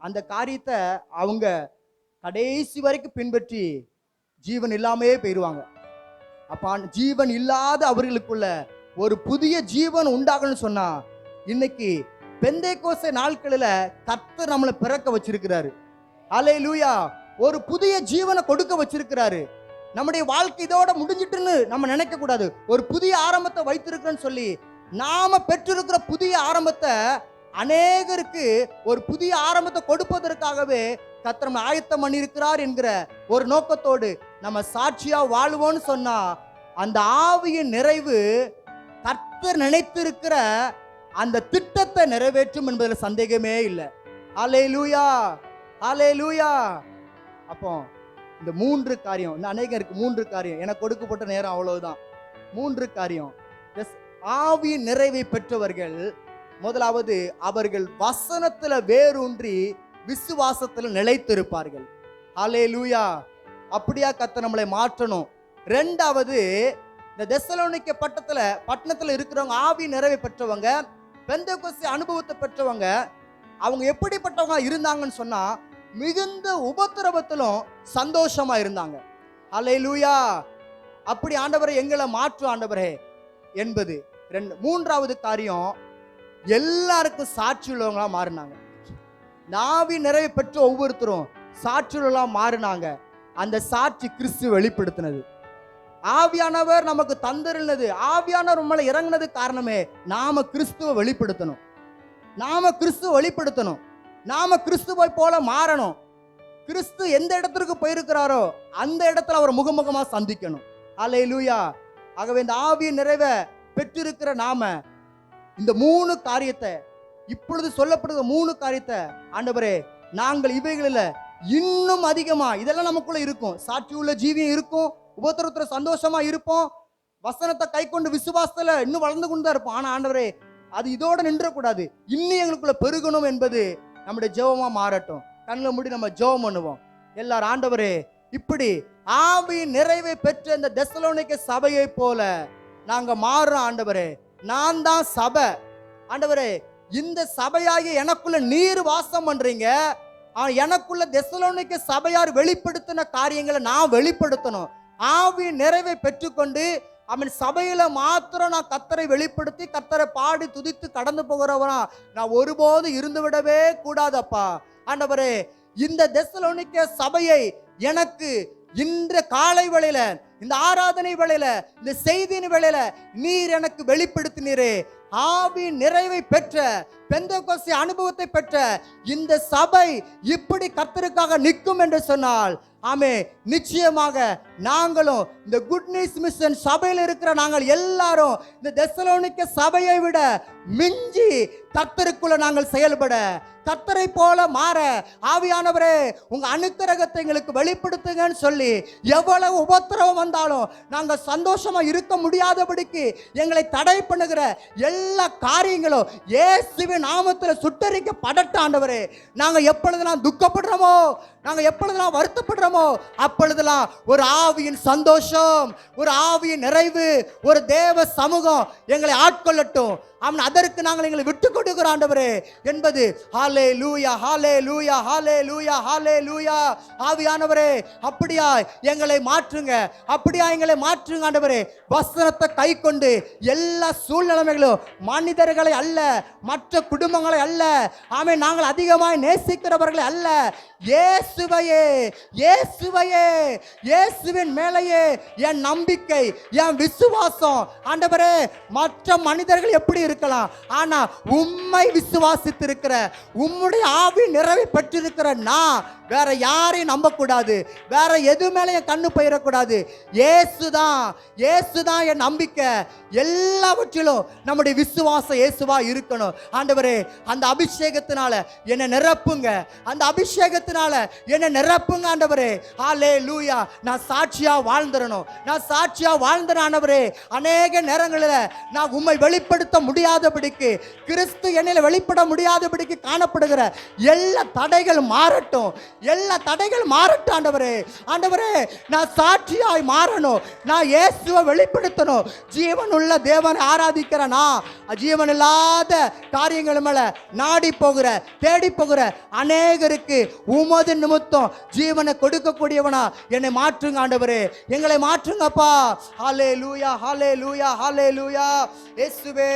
அந்த காரியத்தை அவங்க கடைசி வரைக்கும் பின்பற்றி ஜீவன் இல்லாமையே போயிடுவாங்க. அப்ப ஜீவன் இல்லாத அவர்களுக்குள்ள ஒரு புதிய ஜீவன் உண்டாகணும்னு சொன்னா, இன்னைக்கு பெந்தேகோஸ்தே நாட்களில கர்த்தர் நம்மளை பிறக்க வச்சிருக்கிறாரு. ஹல்லேலூயா. ஒரு புதிய ஜீவனை கொடுக்க வச்சிருக்கிறாரு. நம்முடைய வாழ்க்கை இதோட முடிஞ்சிட்டுன்னு நம்ம நினைக்க கூடாது. ஒரு புதிய ஆரம்பத்தை வைத்திருக்கிறேன்னு சொல்லி நாம பெற்றிருக்கிற புதிய ஆரம்பத்தை அநேகருக்கு ஒரு புதிய ஆரம்பத்தை கொடுப்பதற்காகவே கர்த்தர் நம்மை ஆயத்தம் பண்ணியிருக்கிறார் என்கிற ஒரு நோக்கத்தோடு நம்ம சாட்சியா வாழ்வோம்னு சொன்னா, அந்த ஆவியின் நிறைவு கர்த்தர் நினைத்திருக்கிற அந்த திட்டத்தை நிறைவேற்றும் என்பதில் சந்தேகமே இல்லை. ஹல்லேலூயா, ஹல்லேலூயா. அப்போ இந்த 3 காரியம், இந்த அநேகருக்கு 3 காரியம், எனக்கு கொடுக்கப்பட்ட நேரம் அவ்வளவுதான். 3 காரியம். ஆவியின் நிறைவை பெற்றவர்கள், முதலாவது அவர்கள் வசனத்துல வேரூன்றி விசுவாசத்தில் நிலைத்திருப்பார்கள். ஹல்லேலூயா. அப்படியா கர்த்தர் நம்மளை மாற்றணும். ரெண்டாவது, இந்த தெசலோனிக்கே பட்டணத்துல இருக்கிறவங்க, ஆவி நிறைவை பெற்றவங்க, பெந்தெகோஸ்தே அனுபவத்தை பெற்றவங்க, அவங்க எப்படிப்பட்டவங்க இருந்தாங்கன்னு சொன்னா மிகுந்த உபத்திரவத்திலும் சந்தோஷமா இருந்தாங்க. ஹல்லேலூயா. அப்படி ஆண்டவரே எங்களை மாற்று ஆண்டவரே என்பது மூன்றாவது காரியம், எல்லாருக்கும் சாட்சி உள்ளவங்களா மாறினாங்க. ஆவி நிறைவை பெற்ற ஒவ்வொருத்தரும் சாட்சியுள்ளவங்களா மாறினாங்க. அந்த சாட்சி கிறிஸ்து வெளிப்படுத்தினது. ஆவியானவர் நமக்கு தந்திருந்தது, ஆவியானவர் நம்மளை இறங்கினது காரணமே நாம கிறிஸ்துவை வெளிப்படுத்தணும். நாம கிறிஸ்துவை போல மாறணும். கிறிஸ்து எந்த இடத்திற்கு போயிருக்கிறாரோ அந்த இடத்துல அவர் முகமுகமா சந்திக்கணும். ஹல்லேலூயா. ஆகவே இந்த ஆவியின் நிறைவை பெற்றிருக்கிற நாம இந்த 3 காரியத்தை, இப்பொழுது சொல்லப்படுகிற 3 காரியத்தை ஆண்டவரே நாங்கள் இவைகளில் இன்னும் அதிகமா, இதெல்லாம் நமக்குள்ள இருக்கும். சாட்சி உள்ள ஜீவியம் இருக்கும், உபத்திரத்துல சந்தோஷமா இருப்போம், வசனத்தை கை கொண்டு விசுவாசத்துல இன்னும் வளர்ந்து கொண்டு தான் இருப்போம். ஆனா ஆண்டவரே அது இதோட நின்றக்கூடாது, இன்னும் எங்களுக்குள்ள பெருகணும் என்பது நம்முடைய ஜெபமா மாறட்டும். கண்ணில் மூடி நம்ம ஜெபம் பண்ணுவோம் எல்லாரும். ஆண்டவரே இப்படி ஆவி நிறைவை பெற்ற இந்த தெசலோனிக்கே சபையை போல நாங்க மாறுறோம் ஆண்டவரே. நான் தான் சபை ஆண்டவரே. இந்த சபையாகிய எனக்குள்ள நீர் வாசம் பண்றீங்க. எனக்குள்ள தெசலோனிக்கே சபையார் வெளிப்படுத்தின காரியங்களை நான் வெளிப்படுத்தணும். ஆவி நிறைவை பெற்றுக்கொண்டு அவன் சபையில மாத்திரம் நான் கர்த்தரை வெளிப்படுத்தி கர்த்தரை பாடி துதித்து கடந்து போகிறவனா நான் ஒருபோது இருந்து விடவே கூடாதப்பா. ஆண்டவரே இந்த தெசலோனிக்கே சபையை எனக்கு இன்று காலை வேளையில, இந்த ஆராதனை வேளையில, இந்த செய்தியின் வேளையில நீர் எனக்கு வெளிப்படுத்தினீரே. ஆவி நிறைவை பெற்ற, பெந்தெகோஸ்தே அனுபவத்தை பெற்ற இந்த சபை இப்படி கர்த்தருக்காக நிற்கும் என்று சொன்னால், ஆமே, நிச்சயமாக நாங்களும் இந்த குட் நியூஸ் மிஷன் சபையில் இருக்கிற நாங்கள் எல்லாரும் இந்த தெசலோனிக்கே சபையை விட மிஞ்சி கர்த்தருக்குள்ள நாங்கள் செயல்பட, கர்த்தரை போல மாற ஆவியானவரே உங்க அனுக்கிரகத்தை எங்களுக்கு வெளிப்படுத்துங்கன்னு சொல்லி, எவ்வளவு உபத்திரவம் வந்தாலும் நாங்க சந்தோஷமா இருக்க முடியாதபடிக்கு எங்களை தடை பண்ணுகிற எல்லா காரியங்களும் இயேசுவின் நாமத்துல சுட்டரிக்கப்படட்ட ஆண்டவரே. நாங்க எப்பொழுதெல்லாம் துக்கப்படுறோமோ, நாங்க எப்பொழுதெல்லாம் வருத்தப்படுறோமோ அப்பொழுதெல்லாம் ஒரு ஆவியின் சந்தோஷம், ஒரு ஆவியின் நிறைவு, ஒரு தேவ சமூகம் எங்களை ஆட்கொள்ளட்டும். அவன் அதற்கு நாங்கள் எங்களை விட்டு கொடுக்கிறோம் ஆண்டவரே என்பது. ஹல்லேலூயா, ஹல்லேலூயா, ஹல்லேலூயா, ஹல்லேலூயா. ஆவியானவரே அப்படியா எங்களை மாற்றுங்க, அப்படியா எங்களை மாற்றுங்க ஆண்டவரே. வசனத்தை கை கொண்டு எல்லா சூழ்நிலைமைகளும் மனிதர்களை அல்ல, மற்ற குடும்பங்களை அல்ல, ஆமே, நாங்கள் அதிகமாய் நேசிக்கிறவர்களை அல்ல, இயேசுவையே, இயேசுவையே, இயேசுவின் மேலேயே என் நம்பிக்கை, என் விசுவாசம் ஆண்டவரே. மற்ற மனிதர்கள் எப்படி இருக்கலாம், ஆனா உம்மை விசுவாசித்து இருக்கிற, உம்முடைய ஆவி நிறைவை பெற்றிருக்கிற நான் வேற யாரையும் நம்பக்கூடாது, வேற எது மேலே என் கண்ணு போயிடக்கூடாது. இயேசுதான், இயேசுதான் என் நம்பிக்கை. எல்லாவற்றிலும் நம்முடைய விசுவாசம் இயேசுவா இருக்கணும் ஆண்டவரே. அந்த அபிஷேகத்தினால என்னை நிரப்புங்க, அந்த அபிஷேகத்தினால என்னை நிரப்புங்க ஆண்டவரே. ஹல்லேலூயா. நான் சாட்சியா வாழ்ந்துடணும், நான் சாட்சியா வாழ்ந்துறேன் ஆண்டவரே. அநேக நேரங்களில் நான் உம்மை வெளிப்படுத்த முடியாதபடிக்கு, கிறிஸ்து என்னில் வெளிப்பட முடியாதபடிக்கு காணப்படுகிற எல்லா தடைகள் மாறட்டும், எல்லா தடைகள் மாறட்டும் ஆண்டவரே. ஆண்டவரே நான் சாட்சியாய் மாறணும், நான் இயேசுவை வெளிப்படுத்தணும். ஜீவன் உள்ள தேவனை ஆராதிக்கிறனா, ஜீவன் இல்லாத காரியங்கள் மேல நாடி போகிற, தேடி போகிற அநேகருக்கு உமது நிமித்தம் ஜீவனை கொடுக்கக்கூடியவனா என்னை மாற்றுங்க ஆண்டவரே, எங்களை மாற்றுங்கப்பா. ஹல்லேலூயா, ஹல்லேலூயா, ஹல்லேலூயா. இயேசுவே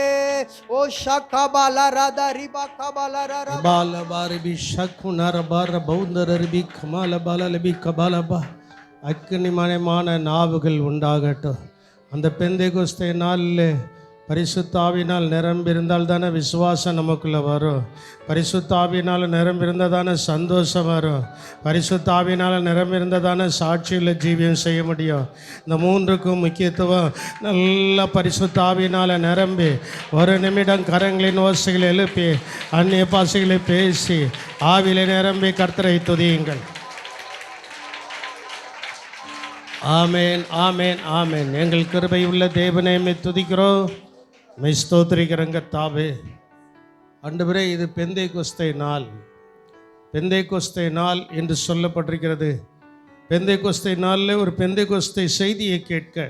ஓ ஷகபாலா ராதா ரிபா கபாலா ரா பால பாரபி ஷக்குனர பார பௌந்தரபி கமால பாலபி கபாலபா. அக்கினிமயமான நாவுகள் உண்டாகட்டும். அந்த பெந்தெகோஸ்தே நாளில் பரிசுத்த ஆவியினால் நிரம்பியிருந்தால் தானே விசுவாசம் நமக்குள்ளே வரும். பரிசுத்த ஆவியினால் நிரம்பியிருந்தால் தானே சந்தோஷம் வரும். பரிசுத்த ஆவியினால் நிரம்பியிருந்தால் தானே சாட்சியில் ஜீவியம் செய்ய முடியும். இந்த மூன்றுக்கும் முக்கியத்துவம். நல்லா பரிசுத்த ஆவியினால் நிரம்பி ஒரு நிமிடம் கரங்களின் ஓசைகளை எழுப்பி அந்நிய பாஷைகளை பேசி ஆவியிலே நிரம்பி கர்த்தரை துதியுங்கள். ஆமேன், ஆமேன், ஆமேன். எங்கள் கிருபை உள்ள தேவனை துதிக்கிறோம், ஸ்தோத்திரிக்கிறோங்க தாவே. ஆண்டவரே, இது பெந்தெகோஸ்தே நாள். பெந்தேகோஸ்தே நாள் என்று சொல்லப்பட்டிருக்கிறது. பெந்தேகோஸ்தே நாளில் ஒரு பெந்தேகோஸ்தே செய்தியை கேட்க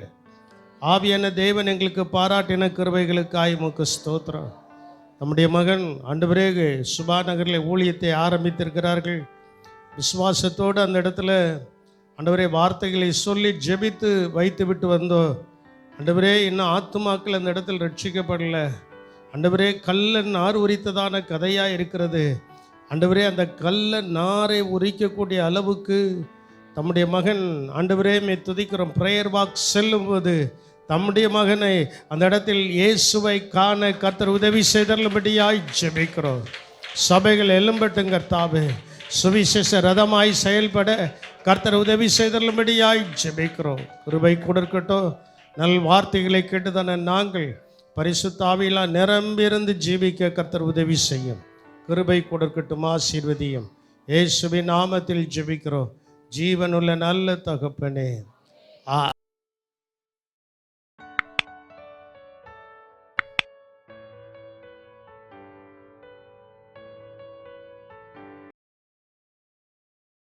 ஆவியான தேவன் எங்களுக்கு பாராட்டின கிருபைகளுக்காய் உமக்கு ஸ்தோத்திரம். நம்முடைய மகன் ஆண்டவரே சுபா நகரில் ஊழியத்தை ஆரம்பித்திருக்கிறார்கள். விசுவாசத்தோடு அந்த இடத்துல ஆண்டவரே வார்த்தைகளை சொல்லி ஜெபித்து வைத்து விட்டு வந்தோம். ஆண்டவரே இன்னும் ஆத்துமாக்கள் அந்த இடத்தில் ரட்சிக்கப்படல. ஆண்டவரே கல்ல நார் உரித்ததான கதையாக இருக்கிறது. ஆண்டவரே அந்த கல்ல நாரை உரிக்கக்கூடிய அளவுக்கு தம்முடைய மகன் ஆண்டவரே மே துதிக்கிறோம். ப்ரேயர் வாக் செல்லும்போது தம்முடைய மகனை அந்த இடத்தில் இயேசுவை காண கர்த்தர் உதவி செய்தருளும்படியாய் ஜெபிக்கிறோம். சபைகள் எழும்பட்டும் கர்த்தாவே, சுவிசேஷ ரதமாய் செயல்பட கர்த்தர் உதவி செய்தருளும்படியாய் ஜெபிக்கிறோம். கிருபை கொடுக்கட்டும். நல் வார்த்தைகளை கேட்டுதான நாங்கள் பரிசுத்த ஆவியினால் நிரம்பியிருந்து ஜீவிக்க கர்த்தர் உதவி செய்யும். கிருபை கொடுக்கட்டும், ஆசீர்வதியும். இயேசுவின் நாமத்தில் ஜெபிக்கிறோம் ஜீவனுள்ள நல்ல தகப்பனே.